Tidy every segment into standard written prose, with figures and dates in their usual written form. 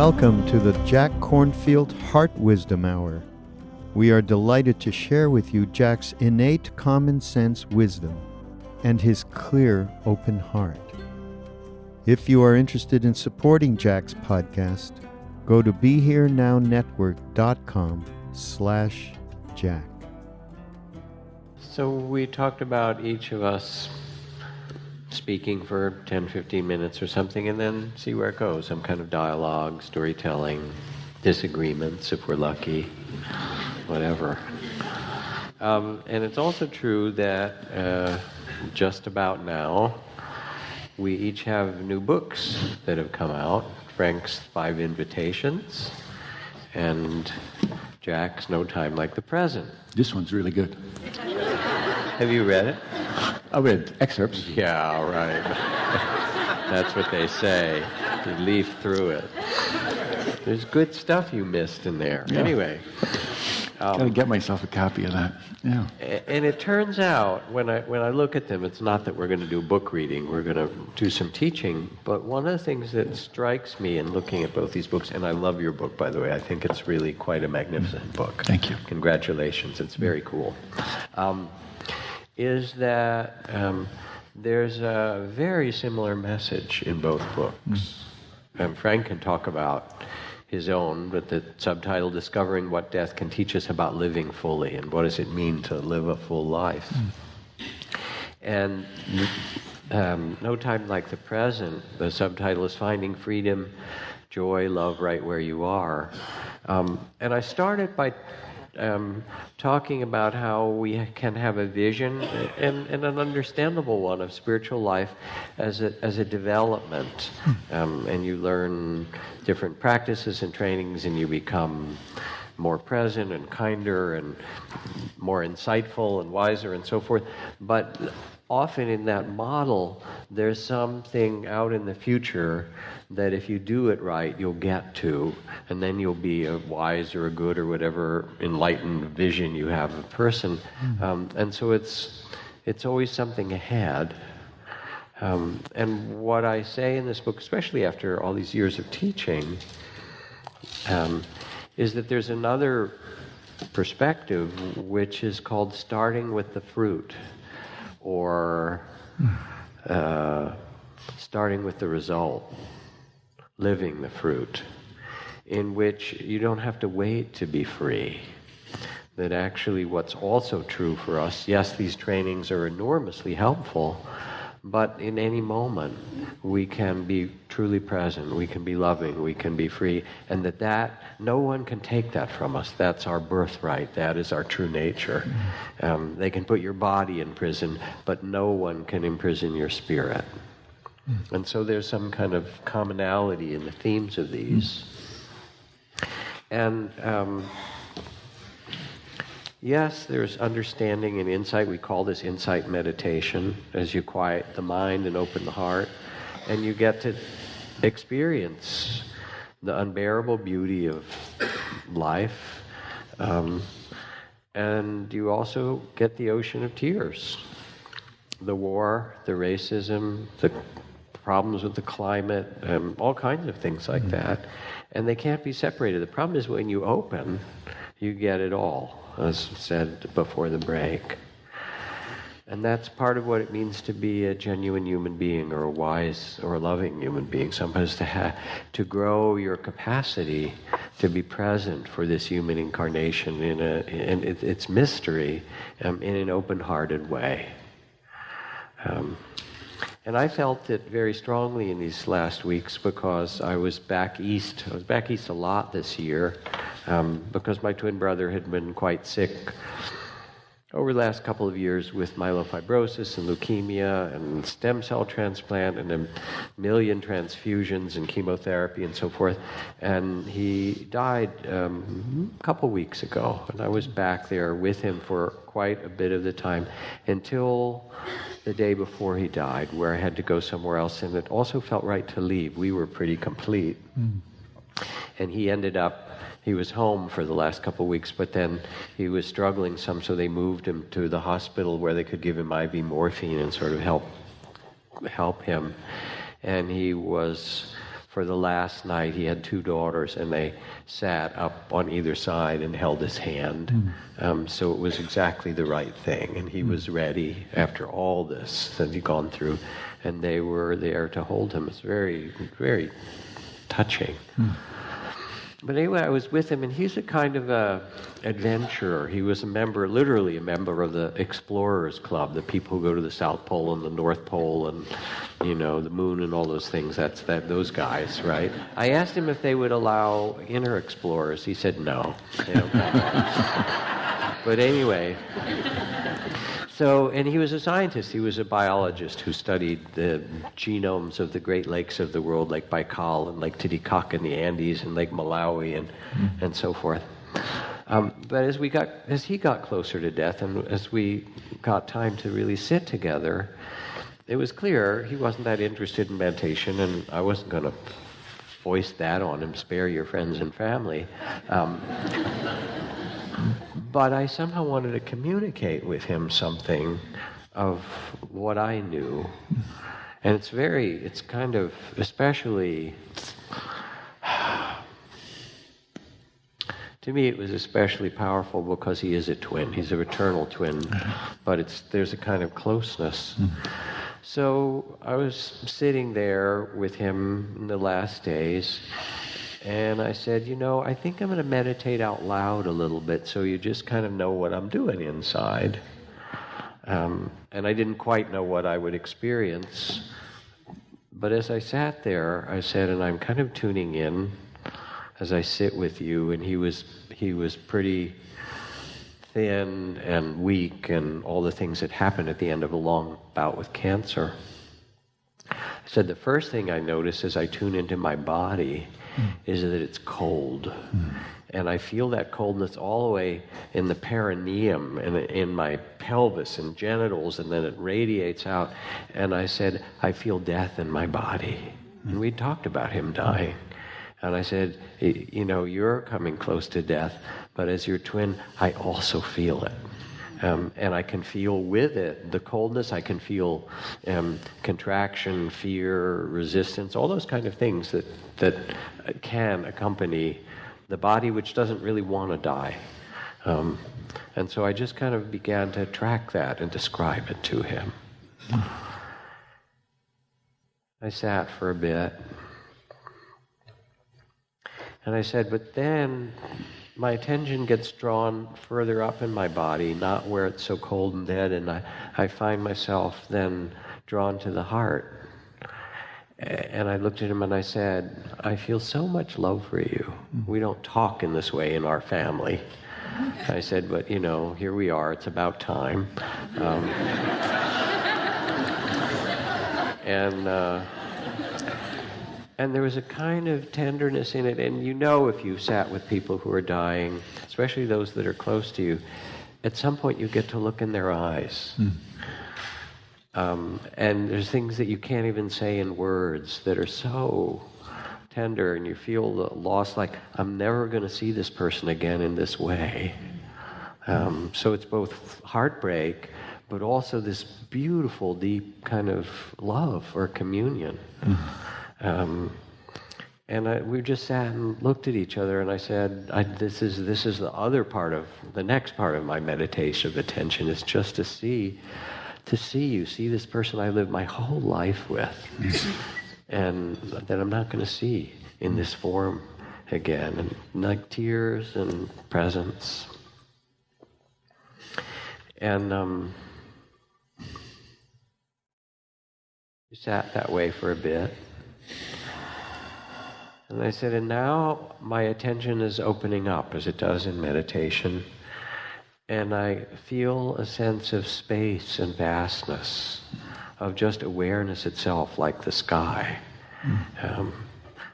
Welcome to the Jack Kornfield Heart Wisdom Hour. We are delighted to share with you Jack's innate common sense wisdom and his clear, open heart. If you are interested in supporting Jack's podcast, go to BeHereNowNetwork.com/Jack. So we talked about each of us speaking for 10, 15 minutes or something, and then see where it goes. Some kind of dialogue, storytelling, disagreements if we're lucky, whatever. And it's also true that just about now, we each have new books that have come out. Frank's 5 Invitations, and Jack's No Time Like the Present. This one's really good. Have you read it? I read excerpts. Yeah, right. That's what they say. You leaf through it. There's good stuff you missed in there. Yeah. Anyway. Gotta get myself a copy of that. Yeah. And it turns out, when I look at them, it's not that we're going to do book reading. We're going to do some teaching. But one of the things that strikes me in looking at both these books, and I love your book, by the way. I think it's really quite a magnificent book. Thank you. Congratulations. It's very cool. Is that there's a very similar message in both books. Frank can talk about his own, but the subtitle, Discovering What Death Can Teach Us About Living Fully, and what does it mean to live a full life. And No Time Like the Present, the subtitle is Finding Freedom, Joy, Love Right Where You Are. And I started by talking about how we can have a vision and an understandable one of spiritual life as a development, and you learn different practices and trainings, and you become more present and kinder and more insightful and wiser and so forth. But often in that model, there's something out in the future that if you do it right, you'll get to, and then you'll be a wise or a good or whatever enlightened vision you have of a person. And so it's always something ahead. And what I say in this book, especially after all these years of teaching, is that there's another perspective which is called starting with the fruit, or starting with the result, living the fruit, in which you don't have to wait to be free. That actually what's also true for us, yes, these trainings are enormously helpful, but in any moment we can be truly present, we can be loving, we can be free, and that no one can take that from us. That's our birthright, that is our true nature. They can put your body in prison, but no one can imprison your spirit. And so there's some kind of commonality in the themes of these. And yes, there's understanding and insight. We call this insight meditation, as you quiet the mind and open the heart, and you get to experience the unbearable beauty of life, and you also get the ocean of tears. The war, the racism, the problems with the climate, all kinds of things like that. And they can't be separated. The problem is when you open, you get it all, as said before the break. And that's part of what it means to be a genuine human being, or a wise or a loving human being. Sometimes to grow your capacity to be present for this human incarnation in its mystery, in an open-hearted way. And I felt it very strongly in these last weeks because I was back east. I was back east a lot this year because my twin brother had been quite sick over the last couple of years with myelofibrosis and leukemia and stem cell transplant and a million transfusions and chemotherapy and so forth. And he died a couple weeks ago. And I was back there with him for quite a bit of the time until the day before he died, where I had to go somewhere else. And it also felt right to leave. We were pretty complete. And he was home for the last couple of weeks, but then he was struggling some, so they moved him to the hospital where they could give him IV morphine and sort of help him. And he was for the last night. He had 2 daughters, and they sat up on either side and held his hand. So it was exactly the right thing, and he was ready after all this that he'd gone through, and they were there to hold him. It's very, very touching. But anyway, I was with him, and he's a kind of a adventurer. He was literally a member of the Explorers Club, the people who go to the South Pole and the North Pole and, the moon and all those things. Those guys, right? I asked him if they would allow inner explorers. He said no. They don't come. But anyway, and he was a scientist. He was a biologist who studied the genomes of the Great Lakes of the world, Lake Baikal and Lake Titicaca in the Andes and Lake Malawi and so forth. But as he got closer to death, and as we got time to really sit together, it was clear he wasn't that interested in meditation, and I wasn't going to foist that on him, spare your friends and family. But I somehow wanted to communicate with him something of what I knew. And it's kind of especially, to me it was especially powerful because he is a twin. He's a fraternal twin, but there's a kind of closeness. So I was sitting there with him in the last days, and I said, I think I'm going to meditate out loud a little bit so you just kind of know what I'm doing inside. And I didn't quite know what I would experience. But as I sat there, I said, and I'm kind of tuning in as I sit with you, and he was pretty thin and weak and all the things that happened at the end of a long bout with cancer. I said, the first thing I notice as I tune into my body is that it's cold. And I feel that coldness all the way in the perineum and in my pelvis and genitals, and then it radiates out. And I said, I feel death in my body. And we talked about him dying. And I said, you're coming close to death, but as your twin, I also feel it. And I can feel with it the coldness. I can feel contraction, fear, resistance, all those kind of things that can accompany the body, which doesn't really want to die. And so I just kind of began to track that and describe it to him. I sat for a bit, and I said, but then my attention gets drawn further up in my body, not where it's so cold and dead, and I find myself then drawn to the heart. And I looked at him and I said, I feel so much love for you. We don't talk in this way in our family. I said, but here we are, it's about time. And there was a kind of tenderness in it, and if you've sat with people who are dying, especially those that are close to you, at some point you get to look in their eyes. And there's things that you can't even say in words that are so tender, and you feel the loss, like, I'm never going to see this person again in this way. So it's both heartbreak, but also this beautiful, deep kind of love or communion. And we just sat and looked at each other, and I said, this is the other part of, the next part of my meditation of attention, is just to see this person I lived my whole life with, and that I'm not going to see in this form again, and like tears and presence. And we sat that way for a bit. And I said, and now my attention is opening up, as it does in meditation, and I feel a sense of space and vastness, of just awareness itself, like the sky,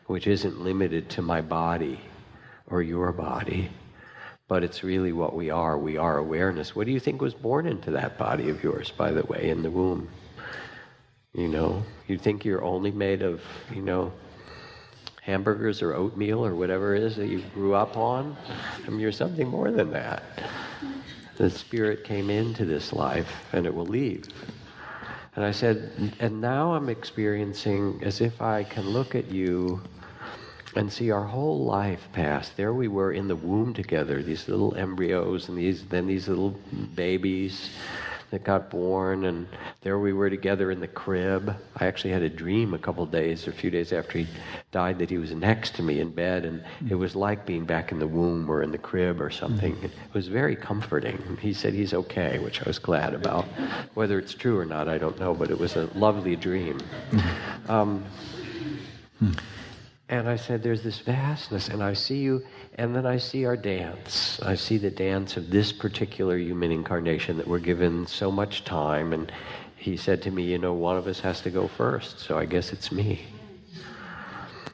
which isn't limited to my body or your body, but it's really what we are. We are awareness. What do you think was born into that body of yours, by the way, in the womb? You think you're only made of, hamburgers or oatmeal or whatever it is that you grew up on? I mean, you're something more than that. The spirit came into this life, and it will leave. And I said, and now I'm experiencing as if I can look at you and see our whole life pass. There we were in the womb together, these little embryos and these little babies that got born, and there we were together in the crib. I actually had a dream a few days after he died, that he was next to me in bed, and it was like being back in the womb or in the crib or something. It was very comforting. He said he's okay, which I was glad about. Whether it's true or not, I don't know, but it was a lovely dream. And I said, there's this vastness, and I see you, and then I see our dance. I see the dance of this particular human incarnation that we're given so much time. And he said to me, one of us has to go first, so I guess it's me.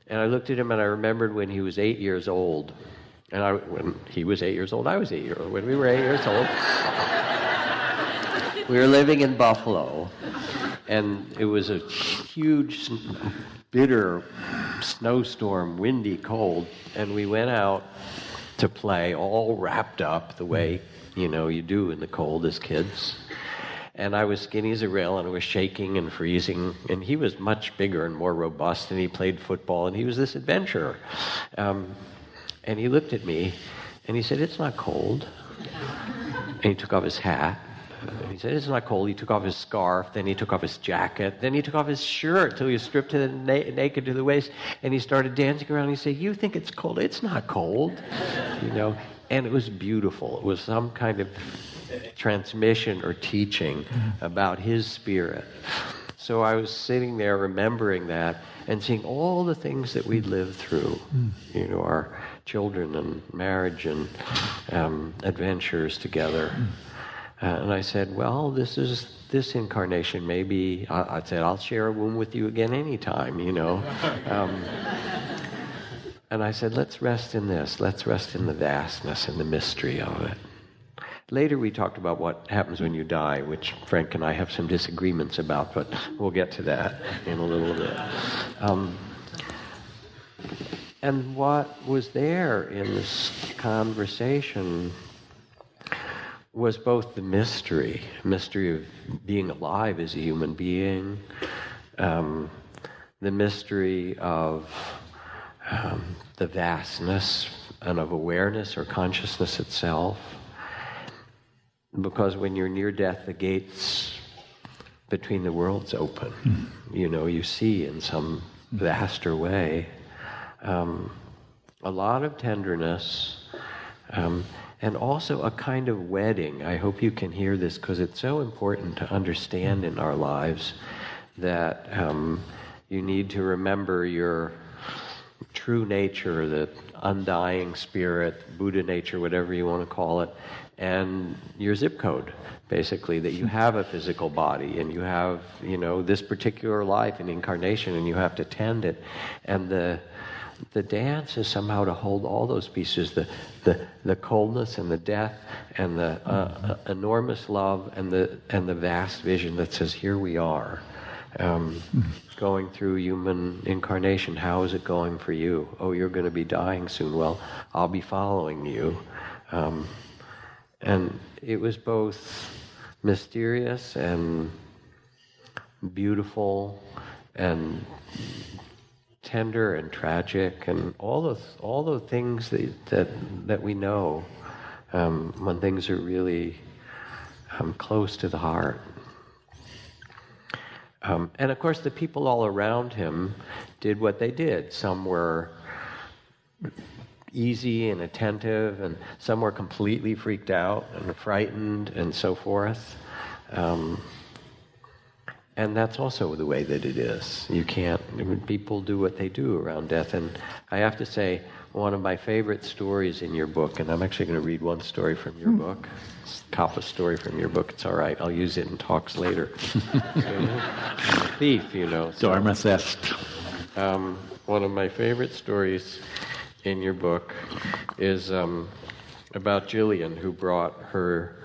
And I looked at him, and I remembered when he was 8 years old. And when he was 8 years old, I was 8 years old. When we were 8 years old, we were living in Buffalo. And it was a huge, bitter snowstorm, windy, cold, and we went out to play all wrapped up the way, you do in the cold as kids. And I was skinny as a rail, and I was shaking and freezing, and he was much bigger and more robust, and he played football, and he was this adventurer. And he looked at me, and he said, "It's not cold." And he took off his hat. He said, "It's not cold." He took off his scarf, then he took off his jacket, then he took off his shirt till he was stripped to the naked to the waist, and he started dancing around. He said, "You think it's cold? It's not cold." And it was beautiful. It was some kind of transmission or teaching about his spirit. So I was sitting there remembering that and seeing all the things that we'd lived through, our children and marriage and adventures together. And I said, well, this incarnation, maybe, I said, I'll share a womb with you again anytime, And I said, let's rest in this. Let's rest in the vastness and the mystery of it. Later we talked about what happens when you die, which Frank and I have some disagreements about, but we'll get to that in a little bit. And what was there in this conversation was both the mystery of being alive as a human being, the mystery of the vastness and of awareness or consciousness itself. Because when you're near death, the gates between the worlds open. You see in some vaster way. A lot of tenderness, and also a kind of wedding. I hope you can hear this, because it's so important to understand in our lives that you need to remember your true nature, the undying spirit, Buddha nature, whatever you want to call it, and your zip code, basically, that you have a physical body and you have, this particular life and incarnation, and you have to tend it. And the dance is somehow to hold all those pieces, the coldness and the death and the enormous love and the vast vision that says, here we are, going through human incarnation. How is it going for you? Oh, you're going to be dying soon. Well, I'll be following you. And it was both mysterious and beautiful and tender and tragic, and all the things that we know when things are really close to the heart. And of course, the people all around him did what they did. Some were easy and attentive, and some were completely freaked out and frightened and so forth. And that's also the way that it is. People do what they do around death. And I have to say, one of my favorite stories in your book, and I'm actually going to read one story from your book. It's a cop a story from your book. It's all right. I'll use it in talks later. I'm a thief, Dharma theft. One of my favorite stories in your book is about Jillian, who brought her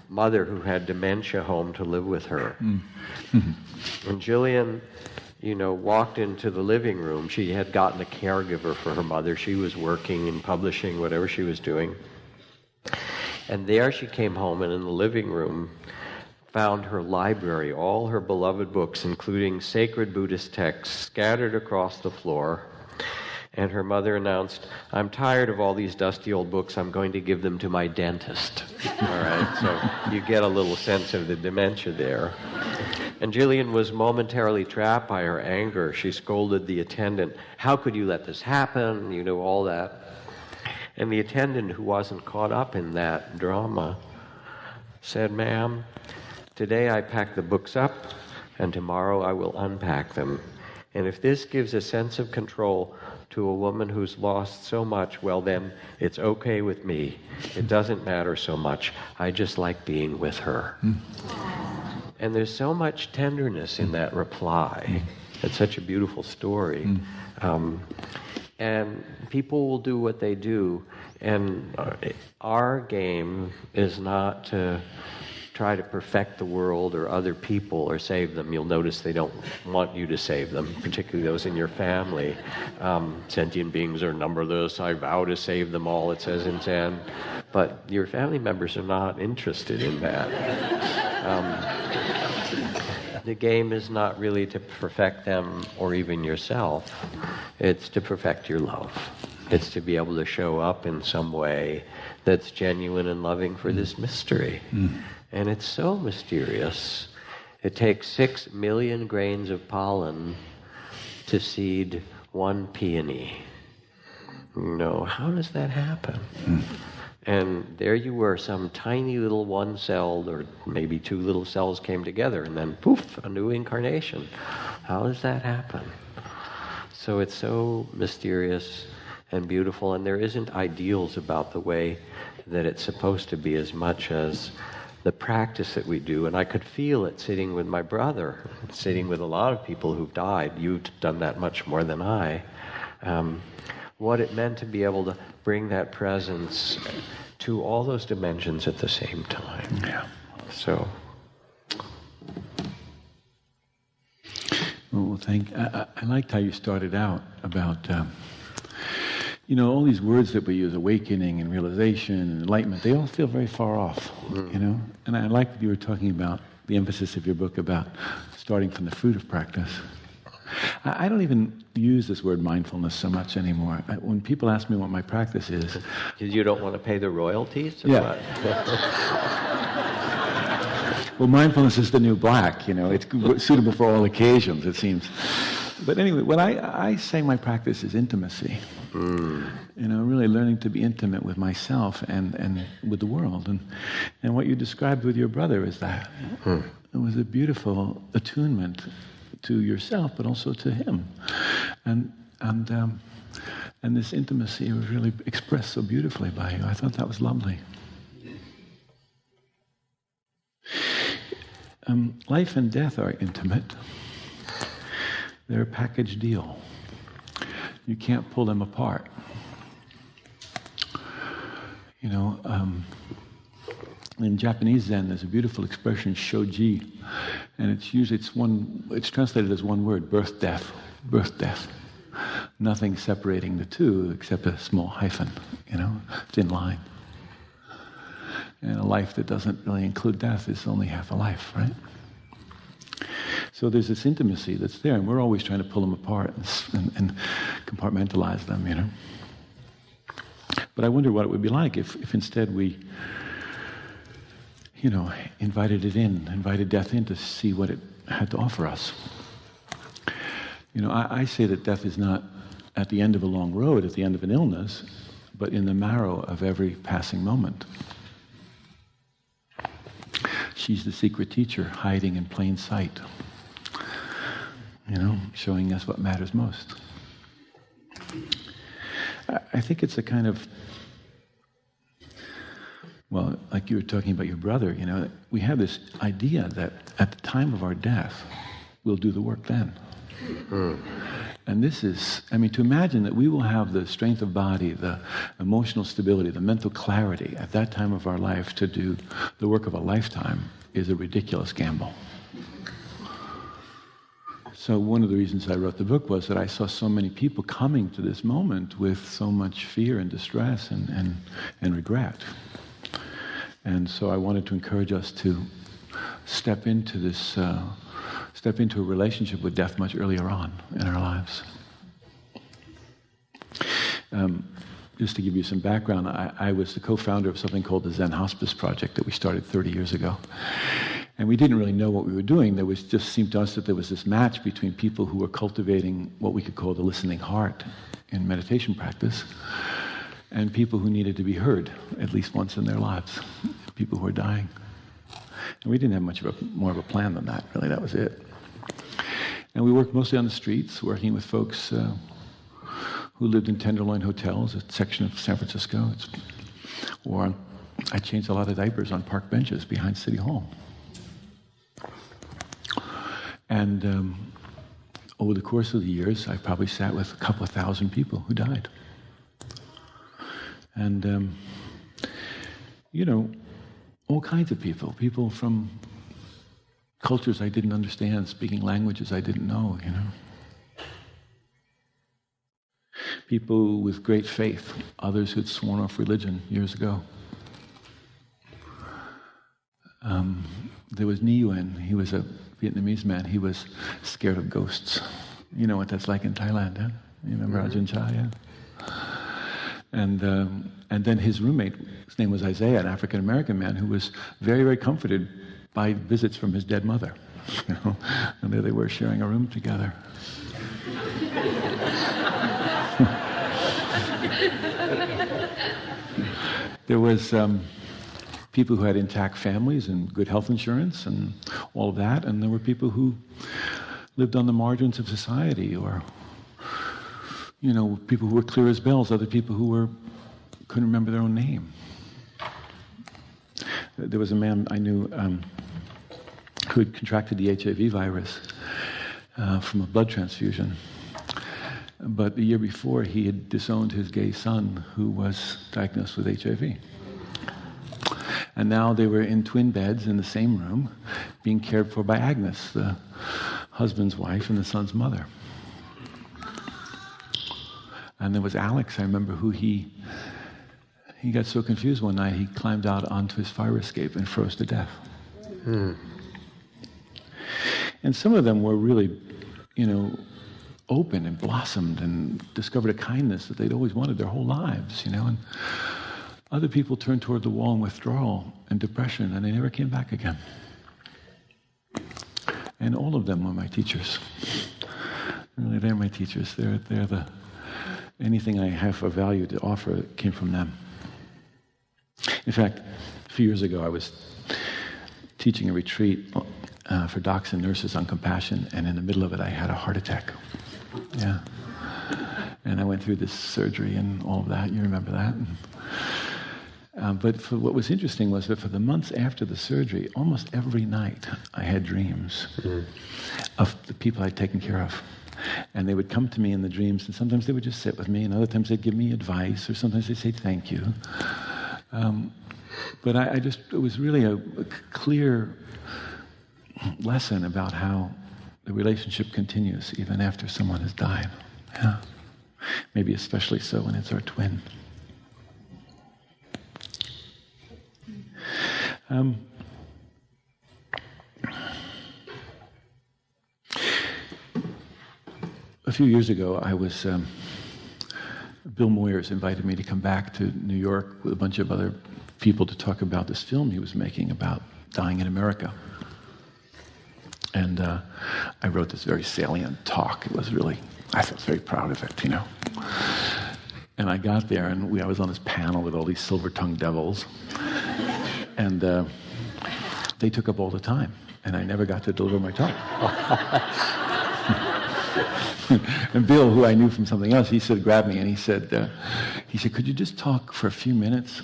mother, who had dementia, home to live with her. And Jillian, walked into the living room. She had gotten a caregiver for her mother. She was working and publishing, whatever she was doing. And there she came home, and in the living room, found her library, all her beloved books, including sacred Buddhist texts, scattered across the floor. And her mother announced, "I'm tired of all these dusty old books. I'm going to give them to my dentist." All right, so you get a little sense of the dementia there. And Jillian was momentarily trapped by her anger. She scolded the attendant, "How could you let this happen?" You know, all that. And the attendant, who wasn't caught up in that drama, said, "Ma'am, today I pack the books up, and tomorrow I will unpack them. And if this gives a sense of control to a woman who's lost so much, well then, it's okay with me. It doesn't matter so much. I just like being with her." And there's so much tenderness in that reply. It's such a beautiful story. And people will do what they do. And our game is not to try to perfect the world or other people or save them. You'll notice they don't want you to save them, particularly those in your family. Sentient beings are numberless. I vow to save them all, it says in Zen. But your family members are not interested in that. The game is not really to perfect them or even yourself. It's to perfect your love. It's to be able to show up in some way that's genuine and loving for this mystery. And it's so mysterious. It takes 6 million grains of pollen to seed 1 peony. You know, how does that happen? And there you were, some tiny little one-celled, or maybe 2 little cells came together, and then poof, a new incarnation. How does that happen? So it's so mysterious and beautiful, and there isn't ideals about the way that it's supposed to be as much as the practice that we do. And I could feel it sitting with my brother, sitting with a lot of people who've died. You've done that much more than I. What it meant to be able to bring that presence to all those dimensions at the same time. Yeah. So. Well, I liked how you started out about, all these words that we use, awakening and realization and enlightenment, they all feel very far off, And I like that you were talking about the emphasis of your book about starting from the fruit of practice. I don't even use this word mindfulness so much anymore. When people ask me what my practice is... Because you don't want to pay the royalties? Or yeah. Well, mindfulness is the new black, It's suitable for all occasions, it seems. But anyway, what I say my practice is intimacy. Really learning to be intimate with myself and with the world. And what you described with your brother is that. It was a beautiful attunement to yourself, but also to him. And this intimacy was really expressed so beautifully by you. I thought that was lovely. Life and death are intimate. They're a package deal. You can't pull them apart. In Japanese Zen, there's a beautiful expression, shoji, and it's translated as one word, birth, death, Nothing separating the two except a small hyphen, thin line. And a life that doesn't really include death is only half a life, right? So there's this intimacy that's there, and we're always trying to pull them apart and compartmentalize them, But I wonder what it would be like if instead we, invited death in to see what it had to offer us. I say that death is not at the end of a long road, at the end of an illness, but in the marrow of every passing moment. She's the secret teacher hiding in plain sight, showing us what matters most. I think it's a kind of, like you were talking about your brother, we have this idea that at the time of our death, we'll do the work then. And this is, to imagine that we will have the strength of body, the emotional stability, the mental clarity at that time of our life to do the work of a lifetime is a ridiculous gamble. So one of the reasons I wrote the book was that I saw so many people coming to this moment with so much fear and distress and regret. And so I wanted to encourage us to step into a relationship with death much earlier on in our lives. Just to give you some background, I was the co-founder of something called the Zen Hospice Project that we started 30 years ago. And we didn't really know what we were doing. There was just seemed to us that there was this match between people who were cultivating what we could call the listening heart in meditation practice, and people who needed to be heard at least once in their lives, people who were dying. And we didn't have much of more of a plan than that, really. That was it. And we worked mostly on the streets, working with folks who lived in Tenderloin hotels, a section of San Francisco. Or I changed a lot of diapers on park benches behind City Hall. And over the course of the years, I probably sat with a couple of thousand people who died. And, all kinds of people from cultures I didn't understand, speaking languages I didn't know, People with great faith, others who'd sworn off religion years ago. There was Nguyen. He was a Vietnamese man. He was scared of ghosts. You know what that's like in Thailand, huh? You remember Ajahn Chah, yeah? And then his roommate, his name was Isaiah, an African-American man who was very, very comforted by visits from his dead mother. And there they were sharing a room together. There was people who had intact families and good health insurance and all of that, and there were people who lived on the margins of society, or people who were clear as bells, other people who couldn't remember their own name. There was a man I knew who had contracted the HIV virus from a blood transfusion. But the year before, he had disowned his gay son, who was diagnosed with HIV. And now they were in twin beds in the same room, being cared for by Agnes, the husband's wife and the son's mother. And there was Alex, I remember, who he got so confused one night, he climbed out onto his fire escape and froze to death. And some of them were really, open and blossomed and discovered a kindness that they'd always wanted their whole lives, and other people turned toward the wall in withdrawal and depression, and they never came back again. And all of them were my teachers. Really, they're my teachers. They're anything I have of value to offer came from them. In fact, a few years ago, I was teaching a retreat for docs and nurses on compassion, and in the middle of it, I had a heart attack. Yeah. And I went through this surgery and all of that. You remember that? But what was interesting was that for the months after the surgery, almost every night I had dreams of the people I'd taken care of. And they would come to me in the dreams, and sometimes they would just sit with me, and other times they'd give me advice, or sometimes they'd say thank you. But it was really a clear lesson about how the relationship continues even after someone has died. Yeah. Maybe especially so when it's our twin. A few years ago, I was Bill Moyers invited me to come back to New York with a bunch of other people to talk about this film he was making about dying in America. And I wrote this very salient talk. It was really, I felt very proud of it, And I got there, and I was on this panel with all these silver-tongued devils. And they took up all the time, and I never got to deliver my talk. And Bill, who I knew from something else, he grabbed me, and he said, could you just talk for a few minutes?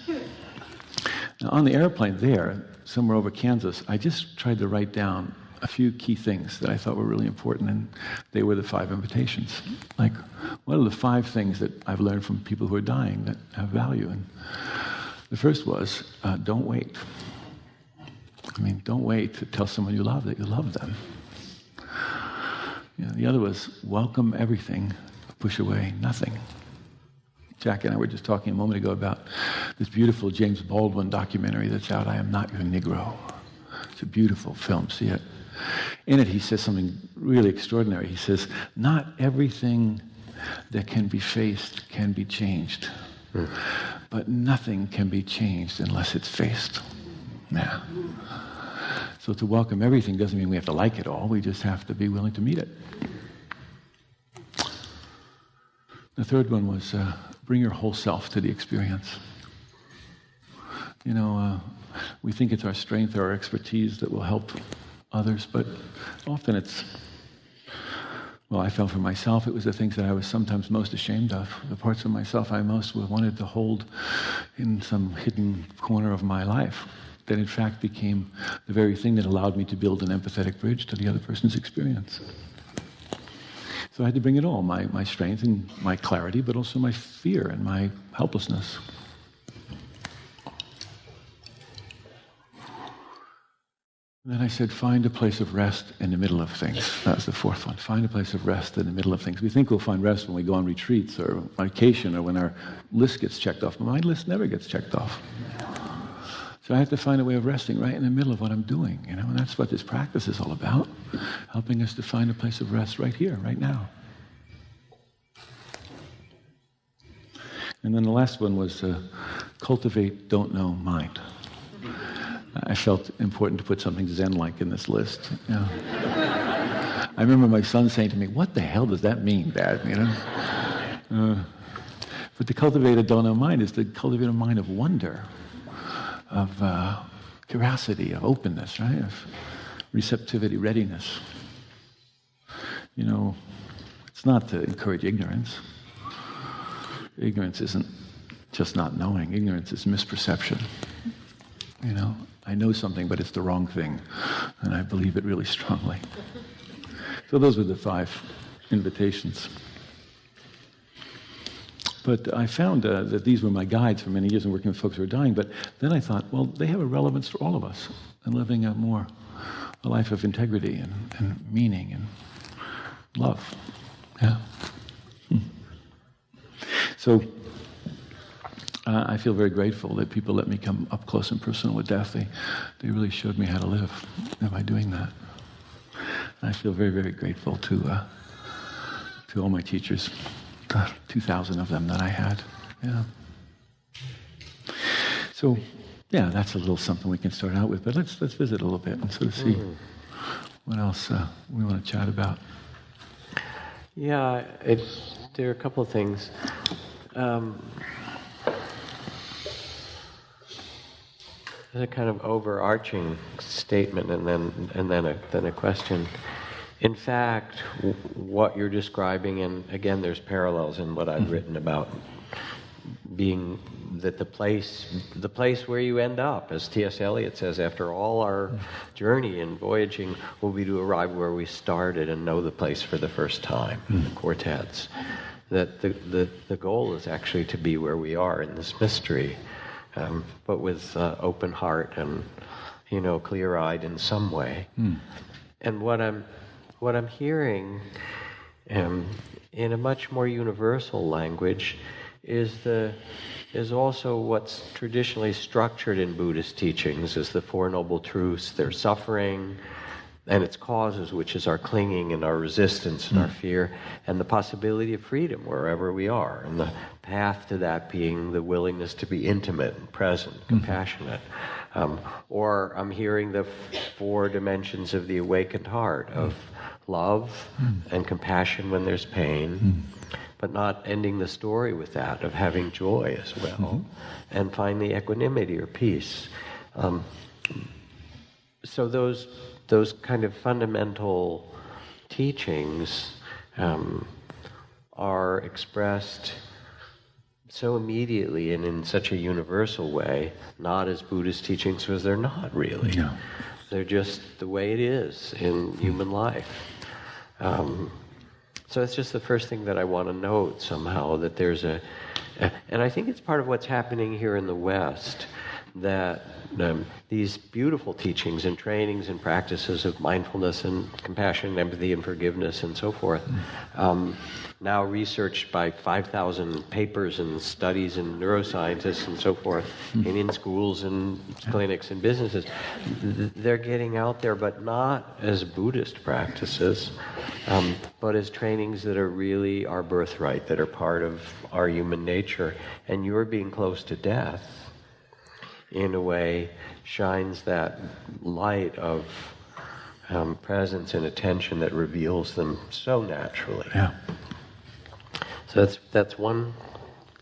Now, on the airplane there, somewhere over Kansas, I just tried to write down a few key things that I thought were really important, and they were the 5 invitations. Like, what are the 5 things that I've learned from people who are dying that have value? And the first was, don't wait. Don't wait to tell someone you love that you love them. The other was, welcome everything, push away nothing. Jack and I were just talking a moment ago about this beautiful James Baldwin documentary that's out, I Am Not Your Negro. It's a beautiful film. See it? In it, he says something really extraordinary. He says, not everything that can be faced can be changed. But nothing can be changed unless it's faced. Yeah. So to welcome everything doesn't mean we have to like it all. We just have to be willing to meet it. The third one was bring your whole self to the experience. We think it's our strength or our expertise that will help others, but often I felt for myself, it was the things that I was sometimes most ashamed of, the parts of myself I most wanted to hold in some hidden corner of my life, that in fact became the very thing that allowed me to build an empathetic bridge to the other person's experience. So I had to bring it all, my strength and my clarity, but also my fear and my helplessness. And then I said, find a place of rest in the middle of things. That was the fourth one. Find a place of rest in the middle of things. We think we'll find rest when we go on retreats or vacation or when our list gets checked off. But my list never gets checked off. So I have to find a way of resting right in the middle of what I'm doing, and that's what this practice is all about, helping us to find a place of rest right here, right now. And then the last one was cultivate don't know mind. I felt important to put something Zen-like in this list. I remember my son saying to me, "What the hell does that mean, Dad?" But to cultivate a don't know mind is to cultivate a mind of wonder, of curiosity, of openness, right? Of receptivity, readiness. It's not to encourage ignorance. Ignorance isn't just not knowing. Ignorance is misperception. I know something, but it's the wrong thing, and I believe it really strongly. So those were the 5 invitations. But I found that these were my guides for many years in working with folks who are dying, but then I thought, well, they have a relevance for all of us in living a life of integrity and meaning and love. Yeah. So I feel very grateful that people let me come up close and personal with death. They really showed me how to live by doing that. And I feel very, very grateful to all my teachers, 2,000 of them that I had. Yeah. So, yeah, that's a little something we can start out with. But let's visit a little bit and sort of see what else we want to chat about. Yeah, there are a couple of things. There's a kind of overarching statement and then a question. In fact, what you're describing, and again, there's parallels in what I've written about being that the place where you end up, as T.S. Eliot says, after all our journey and voyaging, will be to arrive where we started and know the place for the first time. The quartets. That the goal is actually to be where we are in this mystery, but with open heart and clear-eyed in some way. And what I'm hearing in a much more universal language is also what's traditionally structured in Buddhist teachings as the Four Noble Truths. There's suffering and its causes, which is our clinging and our resistance and our fear, and the possibility of freedom wherever we are, and the path to that being the willingness to be intimate and present, compassionate. Or I'm hearing the 4 dimensions of the awakened heart, of love and compassion when there's pain, but not ending the story with that, of having joy as well, and finally equanimity or peace. So those kind of fundamental teachings are expressed so immediately and in such a universal way, not as Buddhist teachings, because they're not really. No. They're just the way it is in human life. So it's just the first thing that I want to note somehow, that there's and I think it's part of what's happening here in the West, that these beautiful teachings and trainings and practices of mindfulness and compassion and empathy and forgiveness and so forth, now researched by 5,000 papers and studies and neuroscientists and so forth, and in schools and clinics and businesses, they're getting out there, but not as Buddhist practices, but as trainings that are really our birthright, that are part of our human nature. And your being close to death, in a way, shines that light of presence and attention that reveals them so naturally. Yeah. So that's one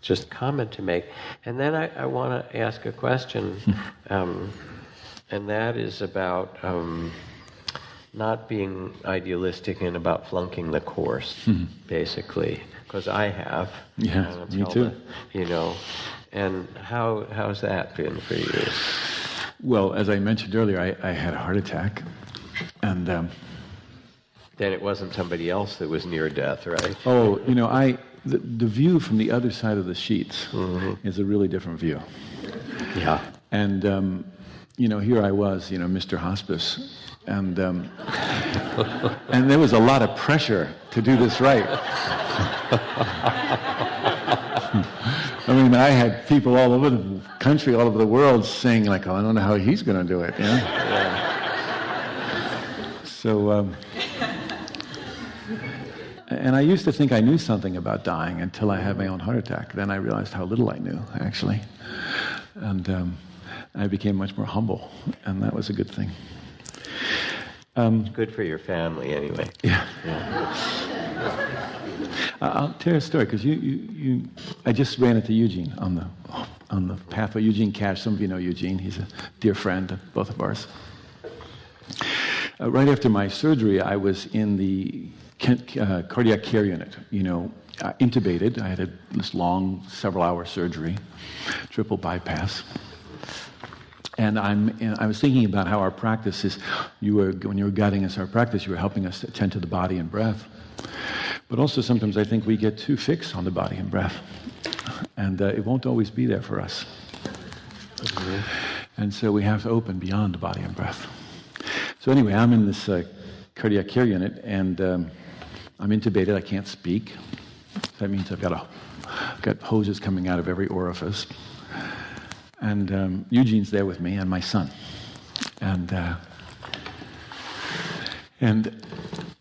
just comment to make. And then I want to ask a question, and that is about not being idealistic and about flunking the course, basically, because I have. Yeah, me too. And how's that been for you? Well, as I mentioned earlier, I had a heart attack, and then it wasn't somebody else that was near death, right? Oh, the view from the other side of the sheets is a really different view. Yeah. And here I was, Mr. Hospice, and and there was a lot of pressure to do this right. I mean, I had people all over the country, all over the world, saying like, "Oh, I don't know how he's going to do it." Yeah. So, and I used to think I knew something about dying until I had my own heart attack. Then I realized how little I knew, actually, and I became much more humble, and that was a good thing. Good for your family, anyway. Yeah. I'll tell you a story, because I just ran into Eugene on the pathway. Eugene Cash, some of you know Eugene. He's a dear friend of both of ours. Right after my surgery, I was in the cardiac care unit, intubated. I had this long, several-hour surgery, triple bypass. And I was thinking about how our practice is, when you were guiding us our practice, you were helping us attend to the body and breath. But also sometimes I think we get too fixed on the body and breath. And it won't always be there for us. Mm-hmm. And so we have to open beyond the body and breath. So anyway, I'm in this cardiac care unit, and I'm intubated. I can't speak. That means I've got hoses coming out of every orifice. And Eugene's there with me, and my son. And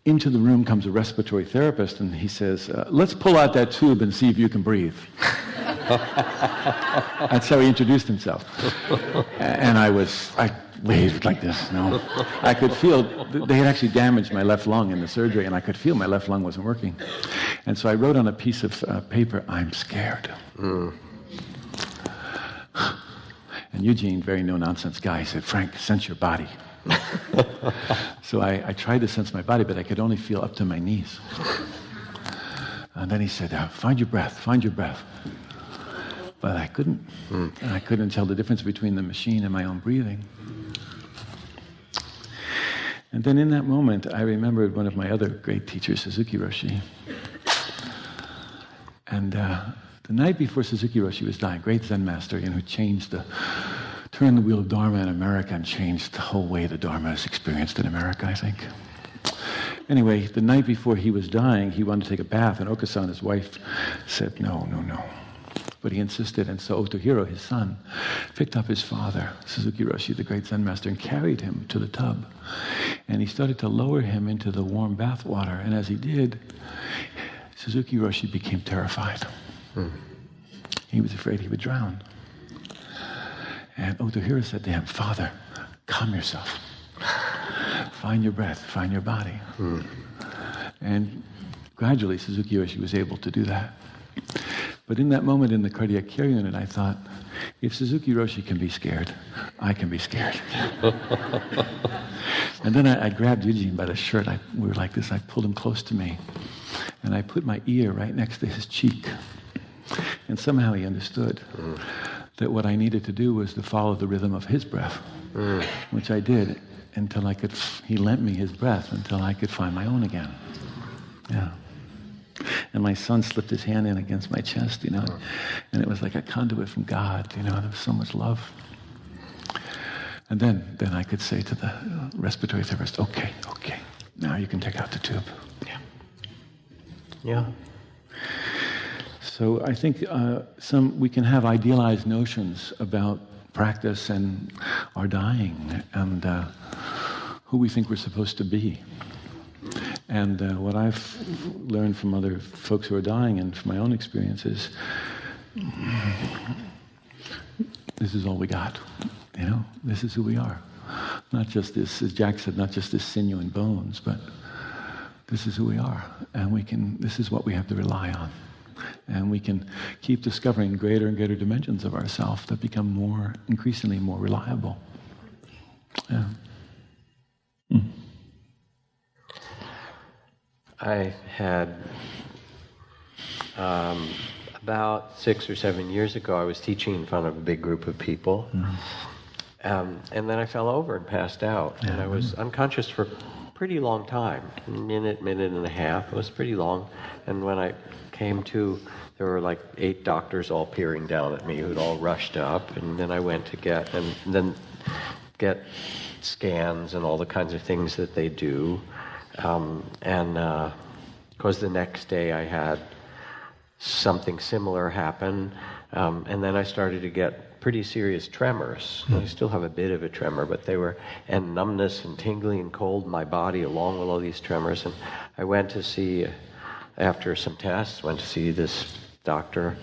into the room comes a respiratory therapist, and he says, "Let's pull out that tube and see if you can breathe." That's how he introduced himself. And I waved like this. No, I could feel they had actually damaged my left lung in the surgery, and I could feel my left lung wasn't working. And so I wrote on a piece of paper, "I'm scared." And Eugene, very no-nonsense guy, said, "Frank, sense your body." So I tried to sense my body, but I could only feel up to my knees. And then he said, "Find your breath, find your breath." But I couldn't. And I couldn't tell the difference between the machine and my own breathing. And then in that moment, I remembered one of my other great teachers, Suzuki Roshi. And the night before Suzuki Roshi was dying, great Zen master, who turned the wheel of Dharma in America and changed the whole way the Dharma is experienced in America, I think. Anyway, the night before he was dying, he wanted to take a bath, and Okasan, his wife, said, no. But he insisted, and so Otohiro, his son, picked up his father, Suzuki Roshi, the great Zen master, and carried him to the tub. And he started to lower him into the warm bath water, and as he did, Suzuki Roshi became terrified. He was afraid he would drown. And Otohiro said to him, "Father, calm yourself. Find your breath, find your body." And gradually Suzuki Roshi was able to do that. But in that moment in the cardiac care unit, I thought, if Suzuki Roshi can be scared, I can be scared. And then I grabbed Eugene by the shirt. We were like this. I pulled him close to me. And I put my ear right next to his cheek. And somehow he understood that what I needed to do was to follow the rhythm of his breath, which I did until he lent me his breath until I could find my own again. Yeah. And my son slipped his hand in against my chest, and it was like a conduit from God, there was so much love. And then I could say to the respiratory therapist, okay, now you can take out the tube. Yeah. So I think we can have idealized notions about practice and our dying and who we think we're supposed to be. And what I've learned from other folks who are dying and from my own experiences, this is all we got. This is who we are. Not just this, as Jack said, not just this sinew and bones, but this is who we are. And this is what we have to rely on. And we can keep discovering greater and greater dimensions of ourselves that become increasingly more reliable. Yeah. I had, about 6 or 7 years ago, I was teaching in front of a big group of people. And then I fell over and passed out. And I was unconscious for a pretty long time, minute and a half. It was pretty long. And when I came to, there were like 8 doctors all peering down at me who'd all rushed up. And then I went to get scans and all the kinds of things that they do. Of course, the next day I had something similar happen, and then I started to get pretty serious tremors. I still have a bit of a tremor, but and numbness and tingling and cold in my body along with all these tremors. And I went to see, after some tests, this doctor,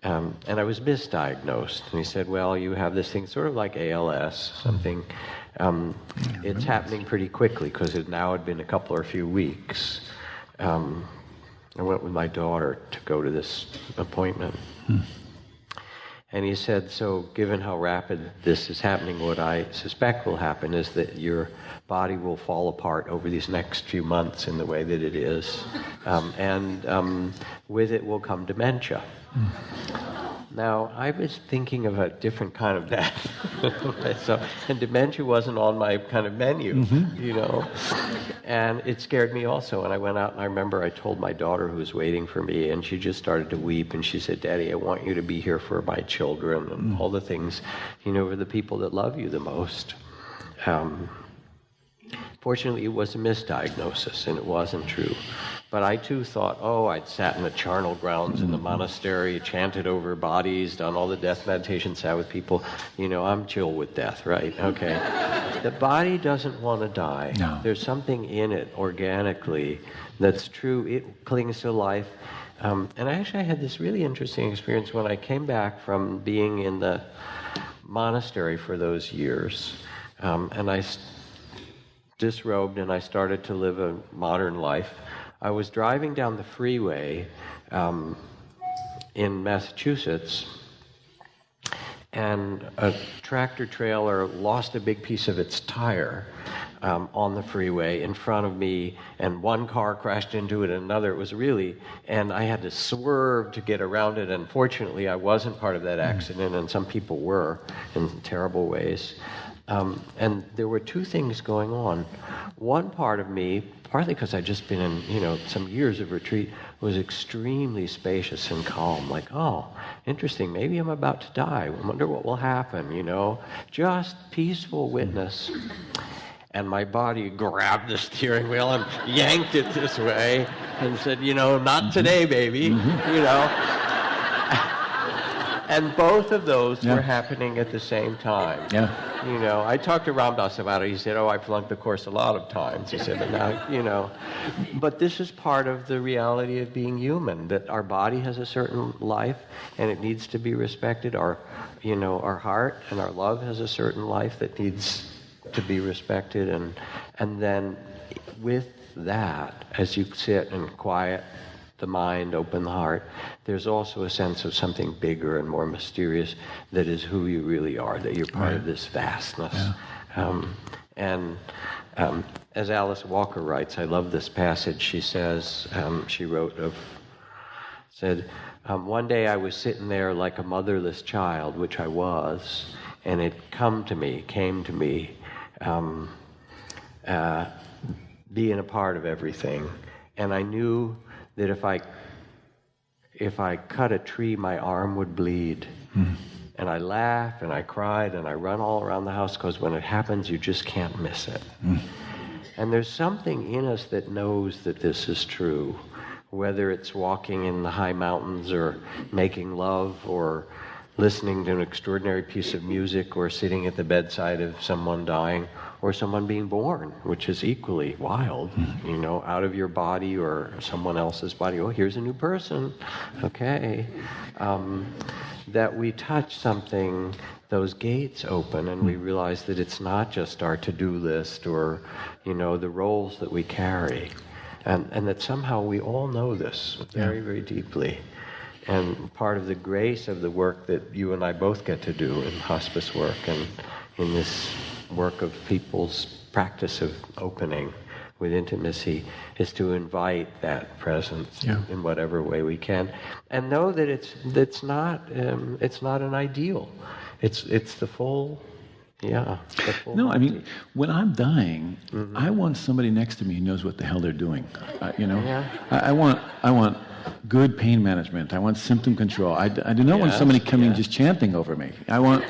and I was misdiagnosed. And he said, well, you have this thing sort of like ALS, something. It's happening pretty quickly because it now had been a couple or few weeks. I went with my daughter to go to this appointment. And he said, so given how rapid this is happening, what I suspect will happen is that your body will fall apart over these next few months in the way that it is. And with it will come dementia. Now, I was thinking of a different kind of death. And dementia wasn't on my kind of menu, And it scared me also. And I went out and I remember I told my daughter who was waiting for me, and she just started to weep. And she said, Daddy, I want you to be here for my children and all the things, for the people that love you the most. Fortunately, it was a misdiagnosis, and it wasn't true. But I, too, thought, I'd sat in the charnel grounds in the monastery, chanted over bodies, done all the death meditation, sat with people. I'm chill with death, right? Okay. The body doesn't want to die. No. There's something in it, organically, that's true. It clings to life. And I had this really interesting experience when I came back from being in the monastery for those years. And I disrobed and I started to live a modern life. I was driving down the freeway in Massachusetts, and a tractor trailer lost a big piece of its tire on the freeway in front of me, and one car crashed into it, and another. It was and I had to swerve to get around it, and fortunately I wasn't part of that accident, and some people were in terrible ways. And there were 2 things going on. One part of me, partly because I'd just been in, some years of retreat, was extremely spacious and calm. Like, interesting, maybe I'm about to die. I wonder what will happen, Just peaceful witness. And my body grabbed the steering wheel and yanked it this way and said, not today, baby, And both of those were happening at the same time. Yeah. I talked to Ramdas about it. He said, I flunked the course a lot of times. He said, but now, But this is part of the reality of being human, that our body has a certain life and it needs to be respected. Our heart and our love has a certain life that needs to be respected. And then with that, as you sit and quiet the mind, open the heart, there's also a sense of something bigger and more mysterious that is who you really are, that you're part of this vastness. Yeah. As Alice Walker writes, I love this passage. She says, one day I was sitting there like a motherless child, which I was, and it came to me, being a part of everything. And I knew that if I cut a tree, my arm would bleed. And I laughed and I cried and I run all around the house because when it happens, you just can't miss it. And there's something in us that knows that this is true, whether it's walking in the high mountains or making love or listening to an extraordinary piece of music or sitting at the bedside of someone dying or someone being born, which is equally wild, you know, out of your body or someone else's body. Oh, here's a new person. Okay. That we touch something, those gates open, and we realize that it's not just our to-do list or, you know, the roles that we carry. And that somehow we all know this very, very deeply. And part of the grace of the work that you and I both get to do in hospice work and in this work of people's practice of opening with intimacy is to invite that presence in whatever way we can, and know that it's not an ideal. It's the full. Yeah. No, I mean, when I'm dying, I want somebody next to me who knows what the hell they're doing. You know, I want good pain management. I want symptom control. I do not want somebody coming just chanting over me. I want,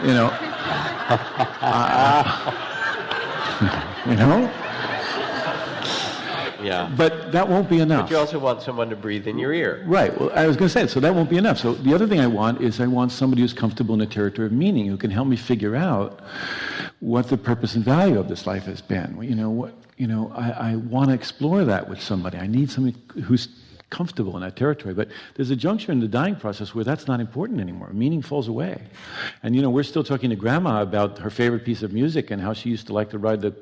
you know, you know. Yeah. But that won't be enough. But you also want someone to breathe in your ear. Right. Well, I was going to say, so that won't be enough. So the other thing I want is I want somebody who's comfortable in the territory of meaning, who can help me figure out what the purpose and value of this life has been. You know, I want to explore that with somebody. I need somebody who's comfortable in that territory. But there's a juncture in the dying process where that's not important anymore. Meaning falls away. And, you know, we're still talking to Grandma about her favorite piece of music and how she used to like to ride the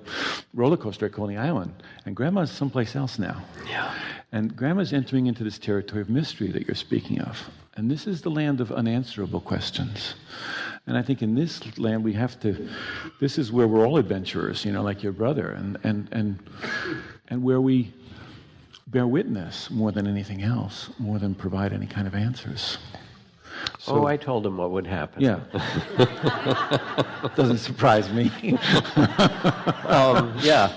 roller coaster at Coney Island. And Grandma's someplace else now. Yeah. And Grandma's entering into this territory of mystery that you're speaking of. And this is the land of unanswerable questions. And I think in this land we have to, this is where we're all adventurers, you know, like your brother, and where we bear witness more than anything else, more than provide any kind of answers. So, I told him what would happen. Yeah. Doesn't surprise me. Yeah.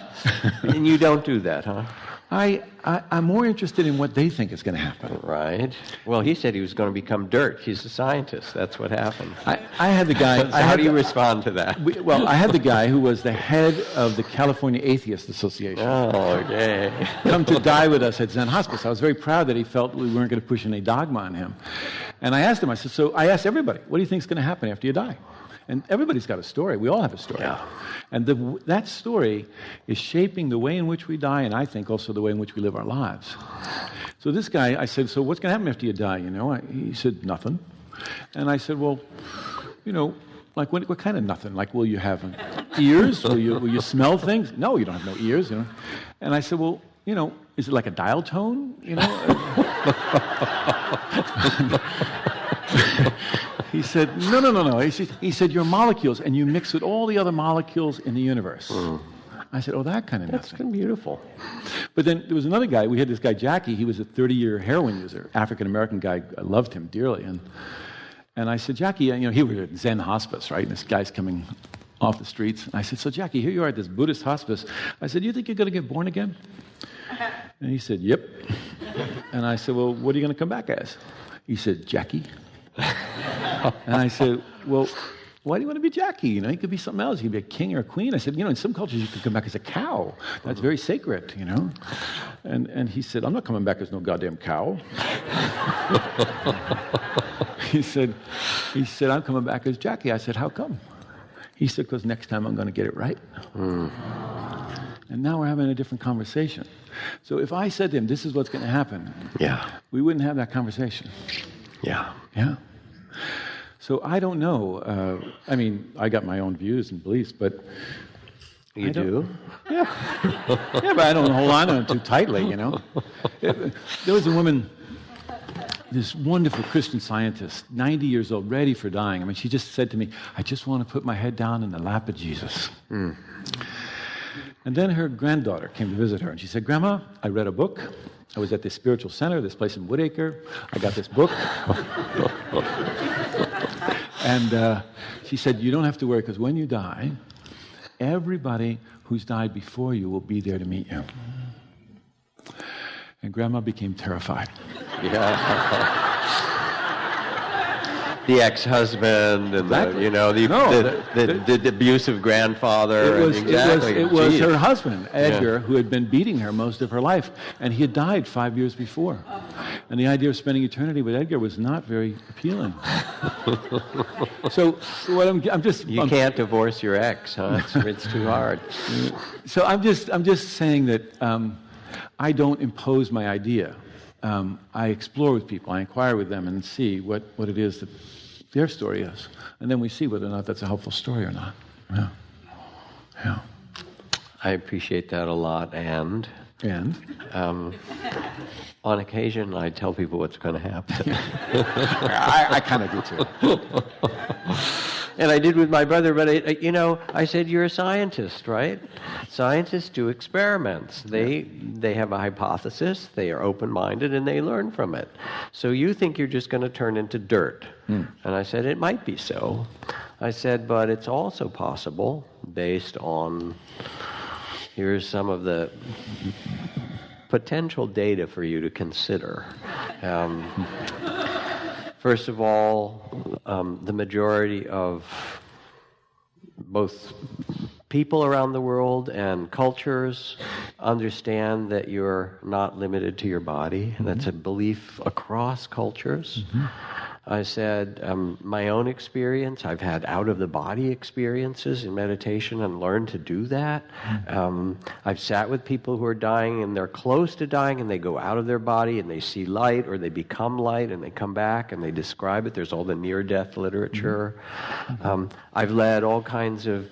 And you don't do that, huh? I'm more interested in what they think is going to happen. Right. Well, he said he was going to become dirt. He's a scientist. That's what happened. I had the guy... How do you respond to that? I had the guy who was the head of the California Atheist Association. Oh, okay. Come to die with us at Zen Hospice. I was very proud that he felt we weren't going to push any dogma on him. And I asked him, I said, so I asked everybody, what do you think is going to happen after you die? And everybody's got a story. We all have a story. Yeah. And that story is shaping the way in which we die, and I think also the way in which we live our lives. So this guy, I said, so what's going to happen after you die, you know? He said, nothing. And I said, well, you know, like what kind of nothing? Like, will you have ears? Will you smell things? No, you don't have no ears, you know. And I said, well, you know, is it like a dial tone, you know? He said, no. He said, you're molecules, and you mix with all the other molecules in the universe. I said, oh, that kind of nothing. That's beautiful. But then there was another guy. We had this guy, Jackie. He was a 30-year heroin user, African-American guy. I loved him dearly. And I said, Jackie, you know, he was at Zen Hospice, right? And this guy's coming off the streets. And I said, so, Jackie, here you are at this Buddhist hospice. I said, do you think you're going to get born again? And he said, yep. And I said, well, what are you going to come back as? He said, Jackie. And I said, well, why do you want to be Jackie? You know, you could be something else. You could be a king or a queen. I said, you know, in some cultures you could come back as a cow. That's very sacred, you know. And he said, I'm not coming back as no goddamn cow. He said, I'm coming back as Jackie. I said, how come? He said, because next time I'm going to get it right. And now we're having a different conversation. So if I said to him, this is what's going to happen, we wouldn't have that conversation. Yeah. So I don't know. I mean, I got my own views and beliefs, but... You do? Yeah. Yeah, but I don't hold on to them too tightly, you know. There was a woman, this wonderful Christian scientist, 90 years old, ready for dying. I mean, she just said to me, I just want to put my head down in the lap of Jesus. And then her granddaughter came to visit her, and she said, Grandma, I read a book. I was at this spiritual center, this place in Woodacre. I got this book. And she said, you don't have to worry, because when you die, everybody who's died before you will be there to meet you. And Grandma became terrified. the ex-husband and Exactly. the abusive grandfather. It was her husband, Edgar, who had been beating her most of her life, and he had died 5 years before. And the idea of spending eternity with Edgar was not very appealing. So what I'm can't divorce your ex, huh? It's too hard. So I'm just saying that I don't impose my idea. I explore with people, I inquire with them and see what it is that their story is. And then we see whether or not that's a helpful story or not. Yeah. I appreciate that a lot, and on occasion I tell people what's going to happen. I kind of do too. And I did with my brother, but I said, you're a scientist, right? Scientists do experiments. They have a hypothesis, they are open-minded, and they learn from it. So you think you're just going to turn into dirt. And I said, it might be so. I said, but it's also possible, based on, here's some of the potential data for you to consider. First of all, the majority of both people around the world and cultures understand that you're not limited to your body. And that's a belief across cultures. I said, my own experience, I've had out-of-the-body experiences in meditation and learned to do that. I've sat with people who are dying and they're close to dying and they go out of their body and they see light, or they become light and they come back and they describe it. There's all the near-death literature. I've led all kinds of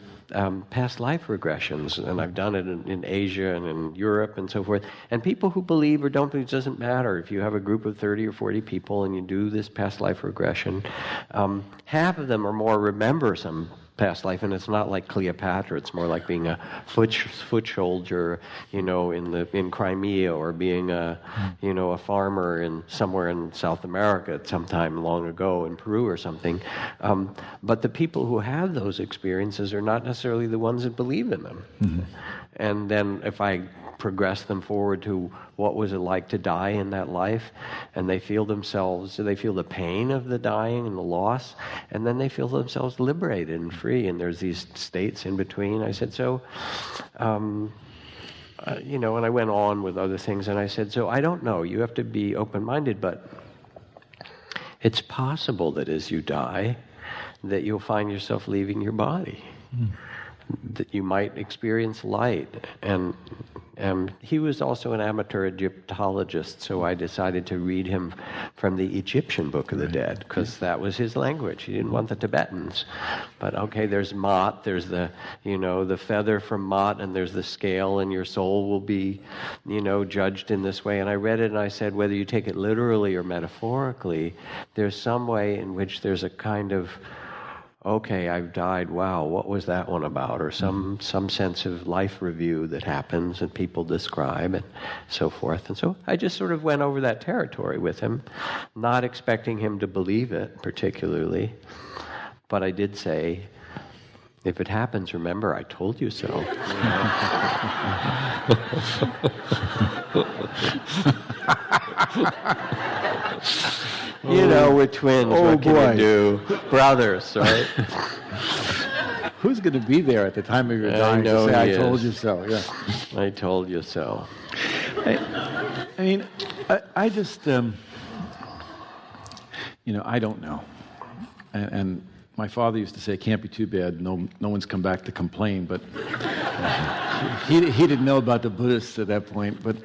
past life regressions, and I've done it in Asia and in Europe and so forth. And people who believe or don't believe, it doesn't matter. If you have a group of 30 or 40 people and you do this past life regression, half of them or more remember some past life, and it's not like Cleopatra. It's more like being a foot soldier, in Crimea, or being a farmer somewhere in South America at some time long ago, in Peru or something. But the people who have those experiences are not necessarily the ones that believe in them. And then if I progress them forward to what was it like to die in that life, and they feel the pain of the dying and the loss, and then they feel themselves liberated and free, and there's these states in between. I said, and I went on with other things, and I said, so I don't know, you have to be open-minded, but it's possible that as you die, that you'll find yourself leaving your body, that you might experience light. And he was also an amateur Egyptologist, so I decided to read him from the Egyptian Book of the Dead, because that was his language. He didn't want the Tibetans. But okay, there's Mot, there's the feather from Mot, and there's the scale, and your soul will be, judged in this way. And I read it, and I said, whether you take it literally or metaphorically, there's some way in which there's a kind of, okay, I've died, wow, what was that one about? Or some sense of life review that happens and people describe and so forth. And so I just sort of went over that territory with him, not expecting him to believe it particularly. But I did say, if it happens, remember, I told you so. We're twins. What can you do? Brothers, right? Who's going to be there at the time of your dying to say, I told you so? Yeah. I told you so. I just, I don't know. And my father used to say, it can't be too bad. No one's come back to complain. But he didn't know about the Buddhists at that point. But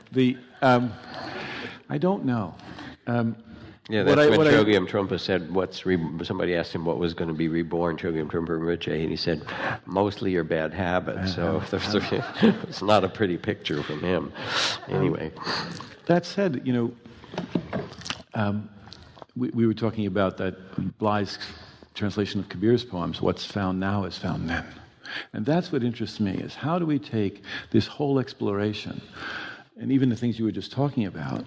I don't know. Yeah, that's when Chogyam Trungpa said, somebody asked him what was going to be reborn, Chogyam Trungpa Rinpoche, and he said, mostly your bad habits. So it's not a pretty picture from him. Anyway. That said, we were talking about that Bly's translation of Kabir's poems, what's found now is found then. And that's what interests me, is how do we take this whole exploration, and even the things you were just talking about,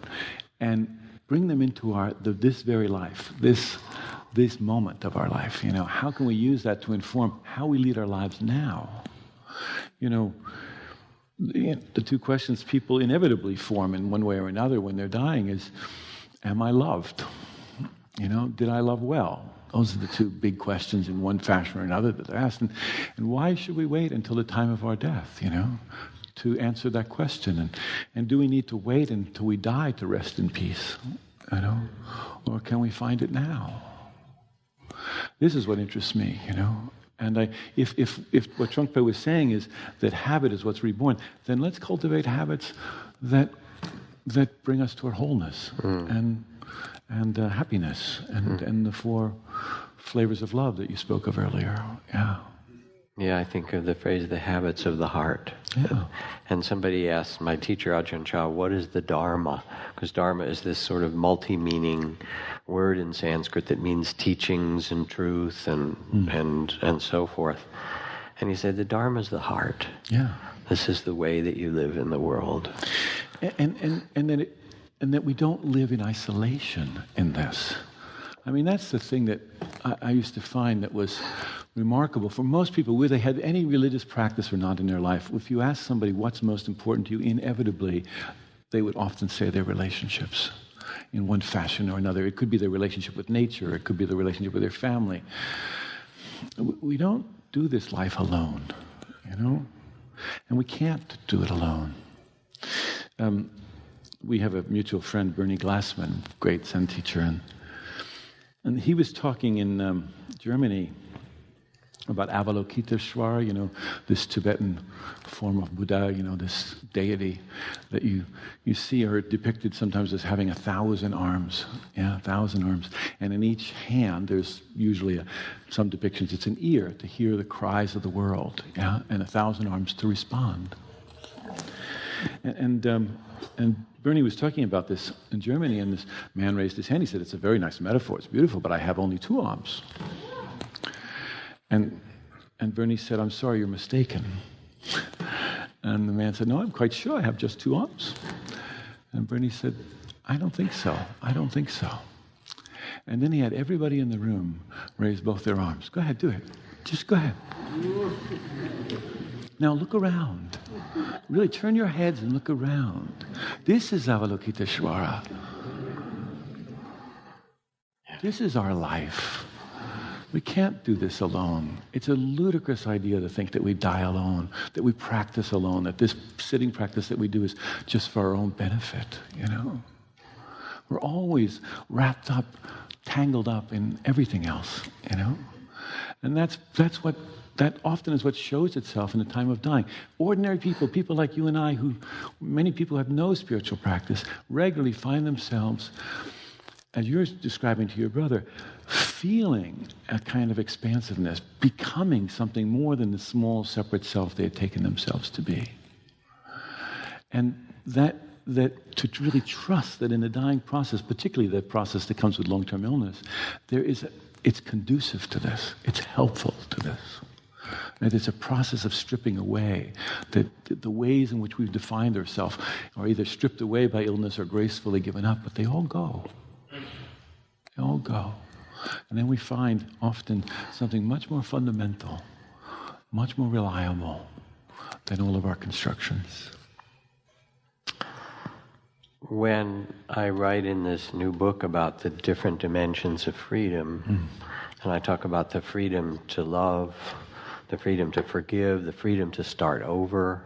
and bring them into this very life, this moment of our life. How can we use that to inform how we lead our lives now? The two questions people inevitably form in one way or another when they're dying is, am I loved? Did I love well? Those are the two big questions in one fashion or another that they're asked. And why should we wait until the time of our death, to answer that question? And do we need to wait until we die to rest in peace, Or can we find it now? This is what interests me, And if what Trungpa was saying is that habit is what's reborn, then let's cultivate habits that bring us toward wholeness and happiness and the 4 flavors of love that you spoke of earlier. Yeah, I think of the phrase, the habits of the heart. Yeah. And somebody asked my teacher, Ajahn Chah, what is the Dharma? Because Dharma is this sort of multi-meaning word in Sanskrit that means teachings and truth and so forth. And he said, the Dharma is the heart. Yeah. This is the way that you live in the world. And that we don't live in isolation in this. I mean, that's the thing that I used to find that was remarkable. For most people, whether they had any religious practice or not in their life, if you ask somebody what's most important to you, inevitably, they would often say their relationships in one fashion or another. It could be their relationship with nature. It could be their relationship with their family. We don't do this life alone, And we can't do it alone. We have a mutual friend, Bernie Glassman, great Zen teacher, and he was talking in Germany about Avalokiteshvara, this Tibetan form of Buddha, this deity that you see are depicted sometimes as having 1,000 arms. 1,000 arms. And in each hand, there's usually some depictions, it's an ear to hear the cries of the world, and 1,000 arms to respond. And Bernie was talking about this in Germany, and this man raised his hand. He said, it's a very nice metaphor, it's beautiful, but I have only 2 arms. And Bernie said, I'm sorry, you're mistaken. And the man said, no, I'm quite sure I have just 2 arms. And Bernie said, I don't think so. And then he had everybody in the room raise both their arms. Go ahead, do it. Just go ahead. Now look around. Really turn your heads and look around. This is Avalokiteshvara. This is our life. We can't do this alone. It's a ludicrous idea to think that we die alone, that we practice alone, that this sitting practice that we do is just for our own benefit, We're always wrapped up, tangled up in everything else, And that often is what shows itself in the time of dying. Ordinary people like you and I, who many people have no spiritual practice, regularly find themselves, as you're describing to your brother, feeling a kind of expansiveness, becoming something more than the small separate self they had taken themselves to be. And that to really trust that in the dying process, particularly the process that comes with long-term illness, it's conducive to this, it's helpful to this. That it's a process of stripping away, that the ways in which we've defined ourselves are either stripped away by illness or gracefully given up, but they all go. They all go. And then we find often something much more fundamental, much more reliable than all of our constructions. When I write in this new book about the different dimensions of freedom, and I talk about the freedom to love, the freedom to forgive, the freedom to start over,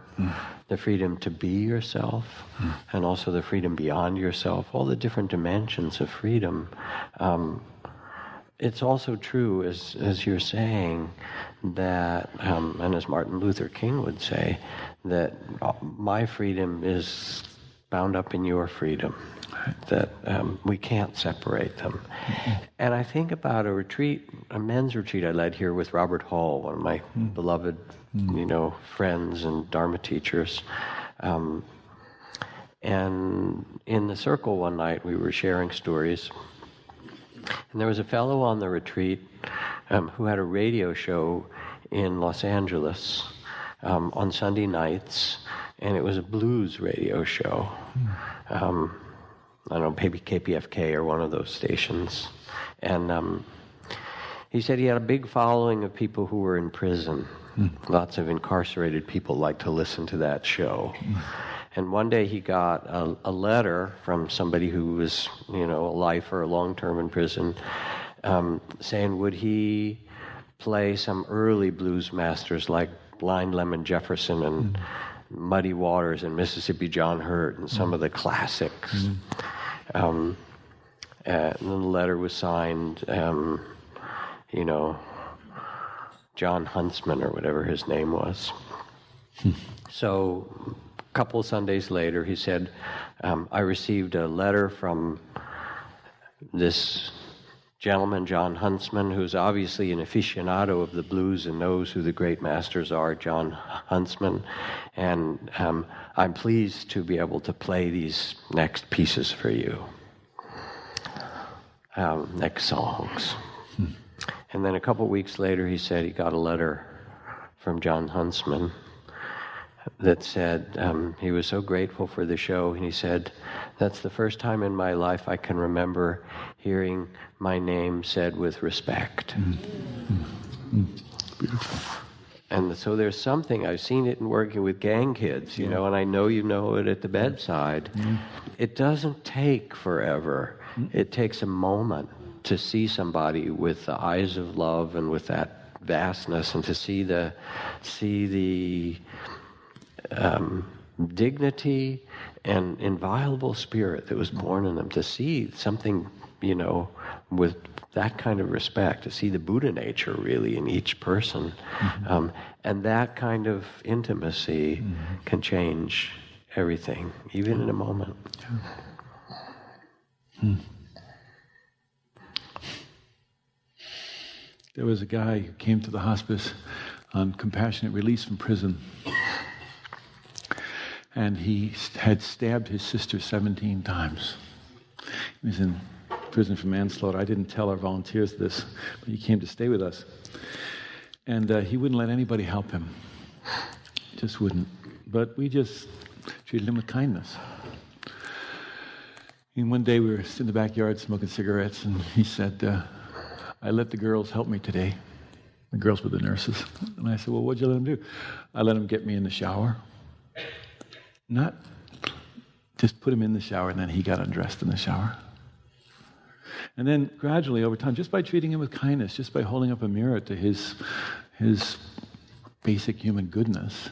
the freedom to be yourself, and also the freedom beyond yourself, all the different dimensions of freedom. It's also true, as you're saying, that, and as Martin Luther King would say, that my freedom is bound up in your freedom, that we can't separate them. And I think about a men's retreat I led here with Robert Hall, one of my beloved, friends and Dharma teachers. And in the circle one night, we were sharing stories. And there was a fellow on the retreat who had a radio show in Los Angeles on Sunday nights, and it was a blues radio show. I don't know, maybe KPFK or one of those stations. And he said he had a big following of people who were in prison. Lots of incarcerated people like to listen to that show. And one day he got a letter from somebody who was, a lifer, long-term in prison, saying would he play some early blues masters like Blind Lemon Jefferson and Muddy Waters and Mississippi John Hurt and some of the classics. And then the letter was signed, John Huntsman or whatever his name was. So a couple of Sundays later, he said, I received a letter from this gentleman, John Huntsman, who's obviously an aficionado of the blues and knows who the great masters are, John Huntsman. And I'm pleased to be able to play these next pieces for you, next songs. And then a couple of weeks later, he said he got a letter from John Huntsman that said he was so grateful for the show, and he said, that's the first time in my life I can remember hearing my name said with respect. Beautiful. And so there's something, I've seen it in working with gang kids, and I know you know it at the bedside. It doesn't take forever. It takes a moment to see somebody with the eyes of love and with that vastness, and to see the dignity and inviolable spirit that was born in them, to see something, with that kind of respect, to see the Buddha nature really in each person. And that kind of intimacy can change everything, even in a moment. There was a guy who came to the hospice on compassionate release from prison. And he had stabbed his sister 17 times. He was in prison for manslaughter. I didn't tell our volunteers this, but he came to stay with us. And he wouldn't let anybody help him. Just wouldn't. But we just treated him with kindness. And one day we were in the backyard smoking cigarettes, and he said, I let the girls help me today. The girls were the nurses. And I said, well, what'd you let them do? I let them get me in the shower. Not just put him in the shower and then he got undressed in the shower. And then gradually over time, just by treating him with kindness, just by holding up a mirror to his basic human goodness,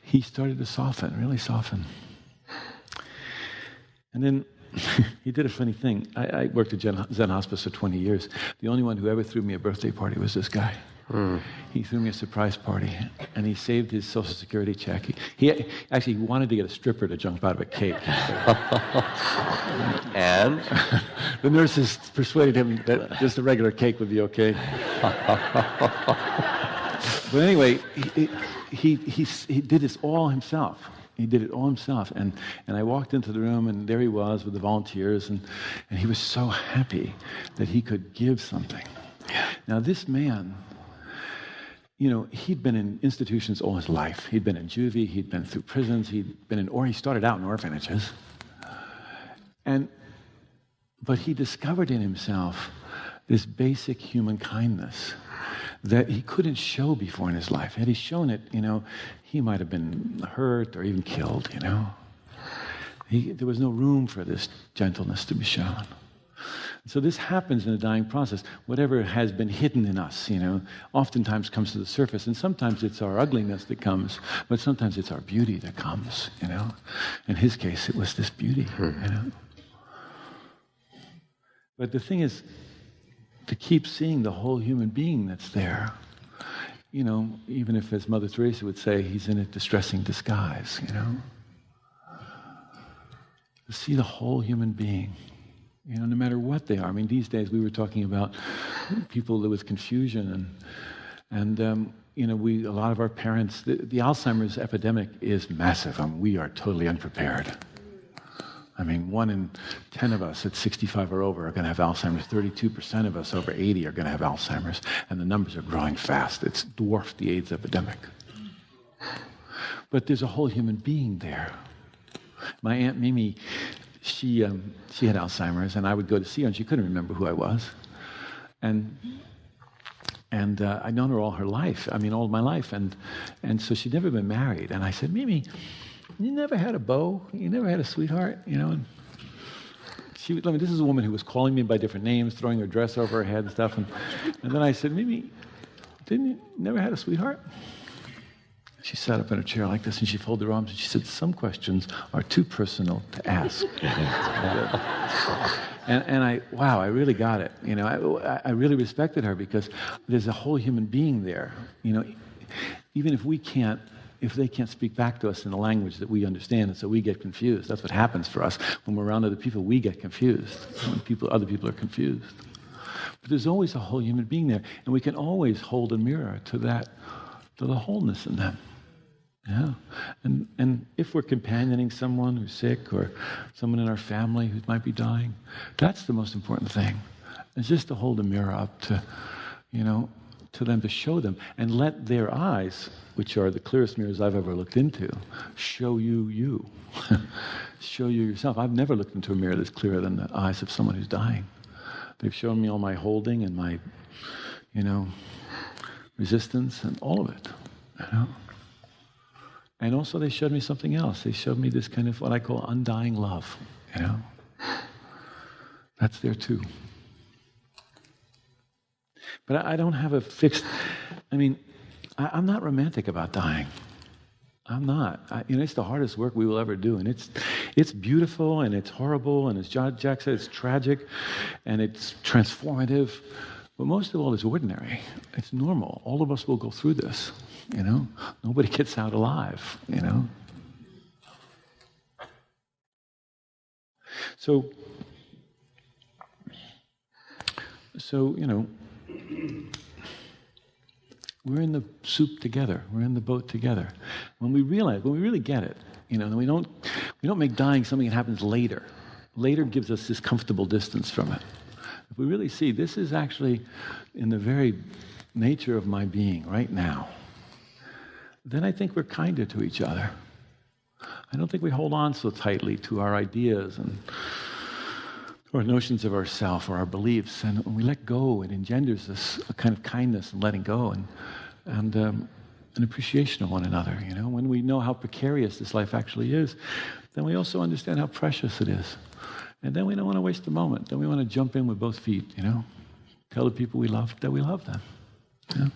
he started to soften, really soften. And then he did a funny thing. I worked at Zen Hospice for 20 years. The only one who ever threw me a birthday party was this guy. He threw me a surprise party, and he saved his Social Security check. He actually wanted to get a stripper to jump out of a cake. And? The nurses persuaded him that just a regular cake would be okay. But anyway, he did this all himself. He did it all himself. And I walked into the room, and there he was with the volunteers, and he was so happy that he could give something. Now, this man, he'd been in institutions all his life. He'd been in juvie, he'd been through prisons, he started out in orphanages. But he discovered in himself this basic human kindness that he couldn't show before in his life. Had he shown it, he might have been hurt or even killed, There was no room for this gentleness to be shown. So this happens in the dying process. Whatever has been hidden in us, oftentimes comes to the surface. And sometimes it's our ugliness that comes, but sometimes it's our beauty that comes, In his case, it was this beauty, But the thing is, to keep seeing the whole human being that's there, even if, as Mother Teresa would say, he's in a distressing disguise, To see the whole human being. No matter what they are. I mean, these days we were talking about people with confusion, and a lot of our parents. The Alzheimer's epidemic is massive. We are totally unprepared. 1 in 10 of us at 65 or over are going to have Alzheimer's. 32% of us over 80 are going to have Alzheimer's, and the numbers are growing fast. It's dwarfed the AIDS epidemic. But there's a whole human being there. My Aunt Mimi. She had Alzheimer's, and I would go to see her, and she couldn't remember who I was. And I'd known her all her life, all my life, and so she'd never been married. And I said, Mimi, you never had a beau? You never had a sweetheart? And this is a woman who was calling me by different names, throwing her dress over her head and stuff. And then I said, Mimi, never had a sweetheart? She sat up in her chair like this, and she folded her arms, and she said, some questions are too personal to ask. And I really got it. I really respected her because there's a whole human being there. Even if they can't speak back to us in a language that we understand, and so we get confused. That's what happens for us. When we're around other people, we get confused. When other people are confused. But there's always a whole human being there, and we can always hold a mirror to the wholeness in them. Yeah, and if we're companioning someone who's sick or someone in our family who might be dying, that's the most important thing. It's just to hold a mirror up to them, to show them, and let their eyes, which are the clearest mirrors I've ever looked into, show you. Show you yourself. I've never looked into a mirror that's clearer than the eyes of someone who's dying. They've shown me all my holding and my, resistance and all of it. And also they showed me something else. They showed me this kind of what I call undying love, That's there too. But I don't have a fixed, I'm not romantic about dying. I'm not. It's the hardest work we will ever do. And it's beautiful and it's horrible and as Jack said, it's tragic and it's transformative. But most of all, it's ordinary. It's normal. All of us will go through this, Nobody gets out alive, So, we're in the soup together. We're in the boat together. When we really get it, then we don't make dying something that happens later. Later gives us this comfortable distance from it. If we really see this is actually in the very nature of my being right now, then I think we're kinder to each other. I don't think we hold on so tightly to our ideas and our notions of ourself or our beliefs. And when we let go, it engenders this a kind of kindness and letting go and an appreciation of one another. When we know how precarious this life actually is, then we also understand how precious it is. And then we don't want to waste a moment. Then we want to jump in with both feet, Tell the people we love that we love them.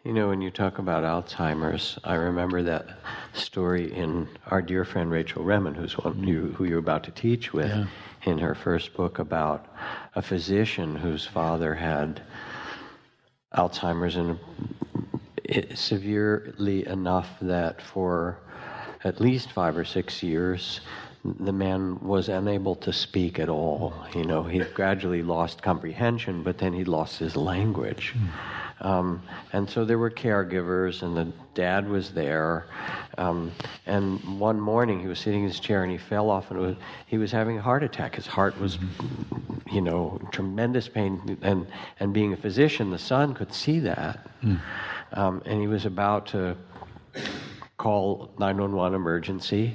When you talk about Alzheimer's, I remember that story in our dear friend Rachel Remen, who you're about to teach with, in her first book about a physician whose father had Alzheimer's and severely enough that for at least 5 or 6 years, the man was unable to speak at all. He gradually lost comprehension, but then he lost his language. And so there were caregivers, and the dad was there. And one morning he was sitting in his chair and he fell off, and he was having a heart attack. His heart was, tremendous pain. And being a physician, the son could see that. And he was about to call 911 emergency.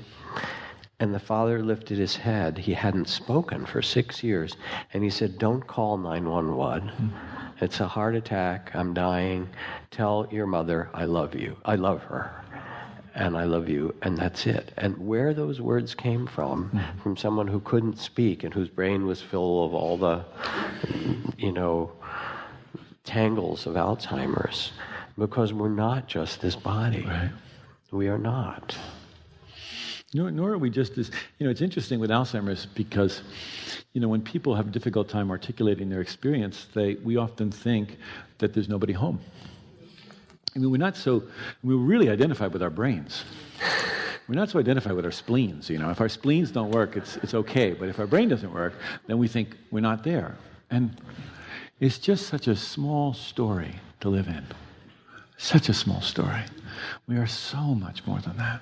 And the father lifted his head. He hadn't spoken for 6 years. And he said, "Don't call 911. It's a heart attack. I'm dying. Tell your mother I love you. I love her. And I love you." And that's it. And where those words came from someone who couldn't speak and whose brain was full of all the, tangles of Alzheimer's. Because we're not just this body. Right. We are not. Nor are we just this, it's interesting with Alzheimer's because, when people have a difficult time articulating their experience, we often think that there's nobody home. We're really identified with our brains. We're not so identified with our spleens, If our spleens don't work, it's okay. But if our brain doesn't work, then we think we're not there. And it's just such a small story to live in. Such a small story. We are so much more than that.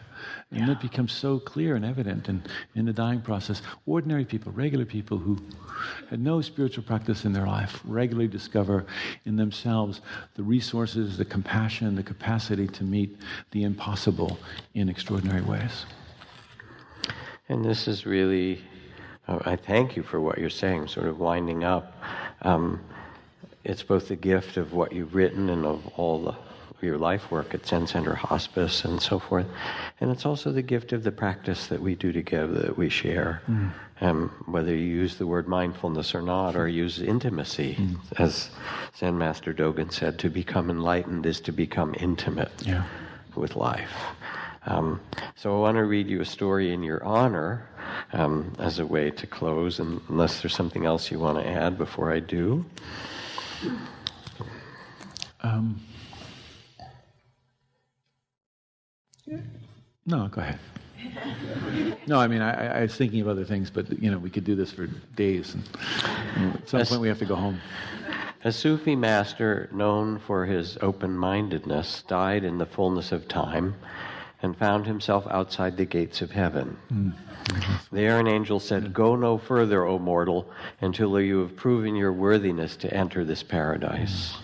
And it becomes so clear and evident in the dying process. Ordinary people, regular people who had no spiritual practice in their life, regularly discover in themselves the resources, the compassion, the capacity to meet the impossible in extraordinary ways. And this is really, I thank you for what you're saying, sort of winding up. It's both the gift of what you've written and of all your life work at Zen Center Hospice and so forth. And it's also the gift of the practice that we do together, that we share. Whether you use the word mindfulness or not, or use intimacy. As Zen Master Dogen said, to become enlightened is to become intimate with life. So I want to read you a story in your honor as a way to close, unless there's something else you want to add before I do. No, go ahead. No, I mean, I was thinking of other things, but, we could do this for days. And at some point we have to go home. A Sufi master known for his open-mindedness died in the fullness of time and found himself outside the gates of heaven. There an angel said, "Go no further, O mortal, until you have proven your worthiness to enter this paradise."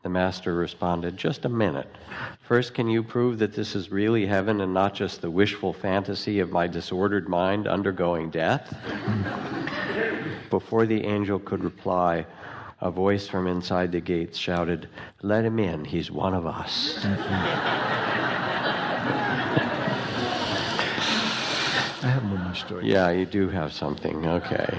The master responded, "Just a minute. First, can you prove that this is really heaven and not just the wishful fantasy of my disordered mind undergoing death?" Before the angel could reply, a voice from inside the gates shouted, "Let him in, he's one of us." I have one more story. Yeah, you do have something. Okay.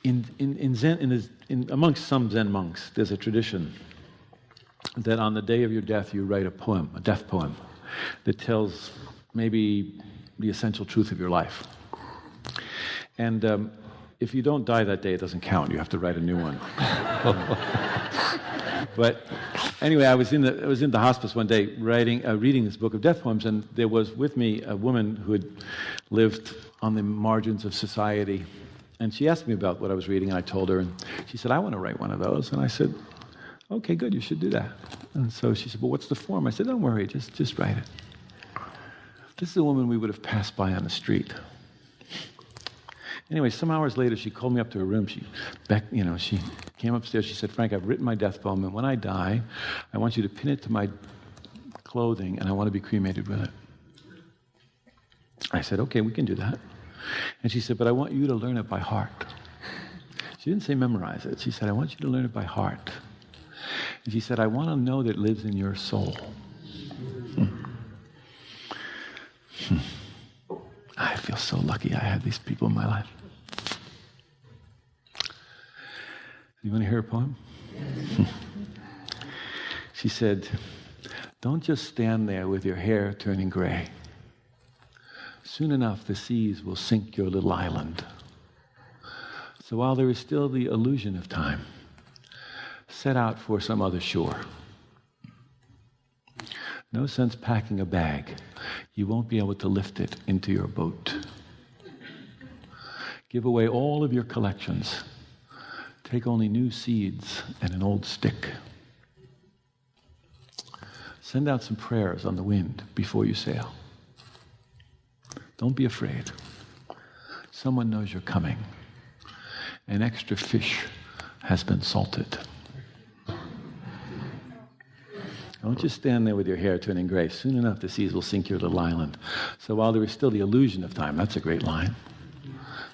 In Zen, amongst some Zen monks, there's a tradition that on the day of your death you write a poem, a death poem, that tells maybe the essential truth of your life. And if you don't die that day, it doesn't count. You have to write a new one. But anyway, I was in the hospice one day reading this book of death poems, and there was with me a woman who had lived on the margins of society. And she asked me about what I was reading, and I told her, and she said, "I want to write one of those." And I said, "Okay, good, you should do that." And so she said, "Well, what's the form?" I said, "Don't worry, just write it." This is a woman we would have passed by on the street. Anyway, some hours later, she called me up to her room. She came upstairs. She said, "Frank, I've written my death poem, and when I die, I want you to pin it to my clothing, and I want to be cremated with it." I said, "Okay, we can do that." And she said, "But I want you to learn it by heart." She didn't say memorize it. She said, "I want you to learn it by heart." And she said, "I want to know that it lives in your soul." I feel so lucky I have these people in my life. You want to hear a poem? She said, "Don't just stand there with your hair turning gray. Soon enough, the seas will sink your little island. So while there is still the illusion of time, set out for some other shore. No sense packing a bag. You won't be able to lift it into your boat. Give away all of your collections. Take only new seeds and an old stick. Send out some prayers on the wind before you sail. Don't be afraid. Someone knows you're coming. An extra fish has been salted. Don't just stand there with your hair turning gray. Soon enough, the seas will sink your little island. So while there is still the illusion of time," that's a great line,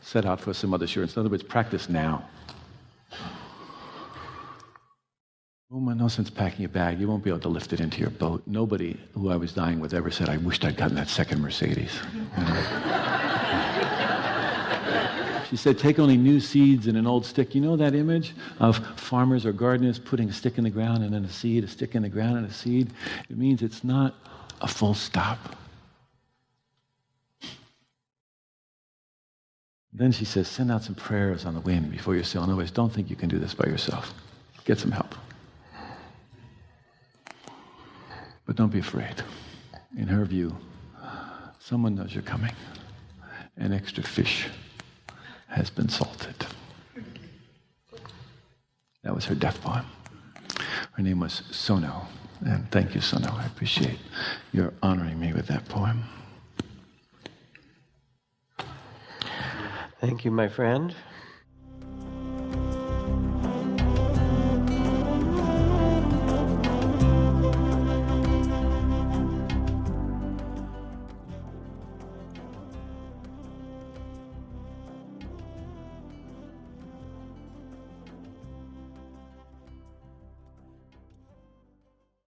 "set out for some other shore." In other words, practice now. Oh, man, no sense packing a bag. You won't be able to lift it into your boat. Nobody who I was dying with ever said, "I wished I'd gotten that second Mercedes." She said, "Take only new seeds and an old stick." You know that image of farmers or gardeners putting a stick in the ground and then a seed, a stick in the ground and a seed? It means it's not a full stop. Then she says, "Send out some prayers on the wind before you sail." In other words, don't think you can do this by yourself. Get some help. But don't be afraid. In her view, someone knows you're coming. An extra fish has been salted. That was her death poem. Her name was Sono. And thank you, Sono. I appreciate your honoring me with that poem. Thank you, my friend.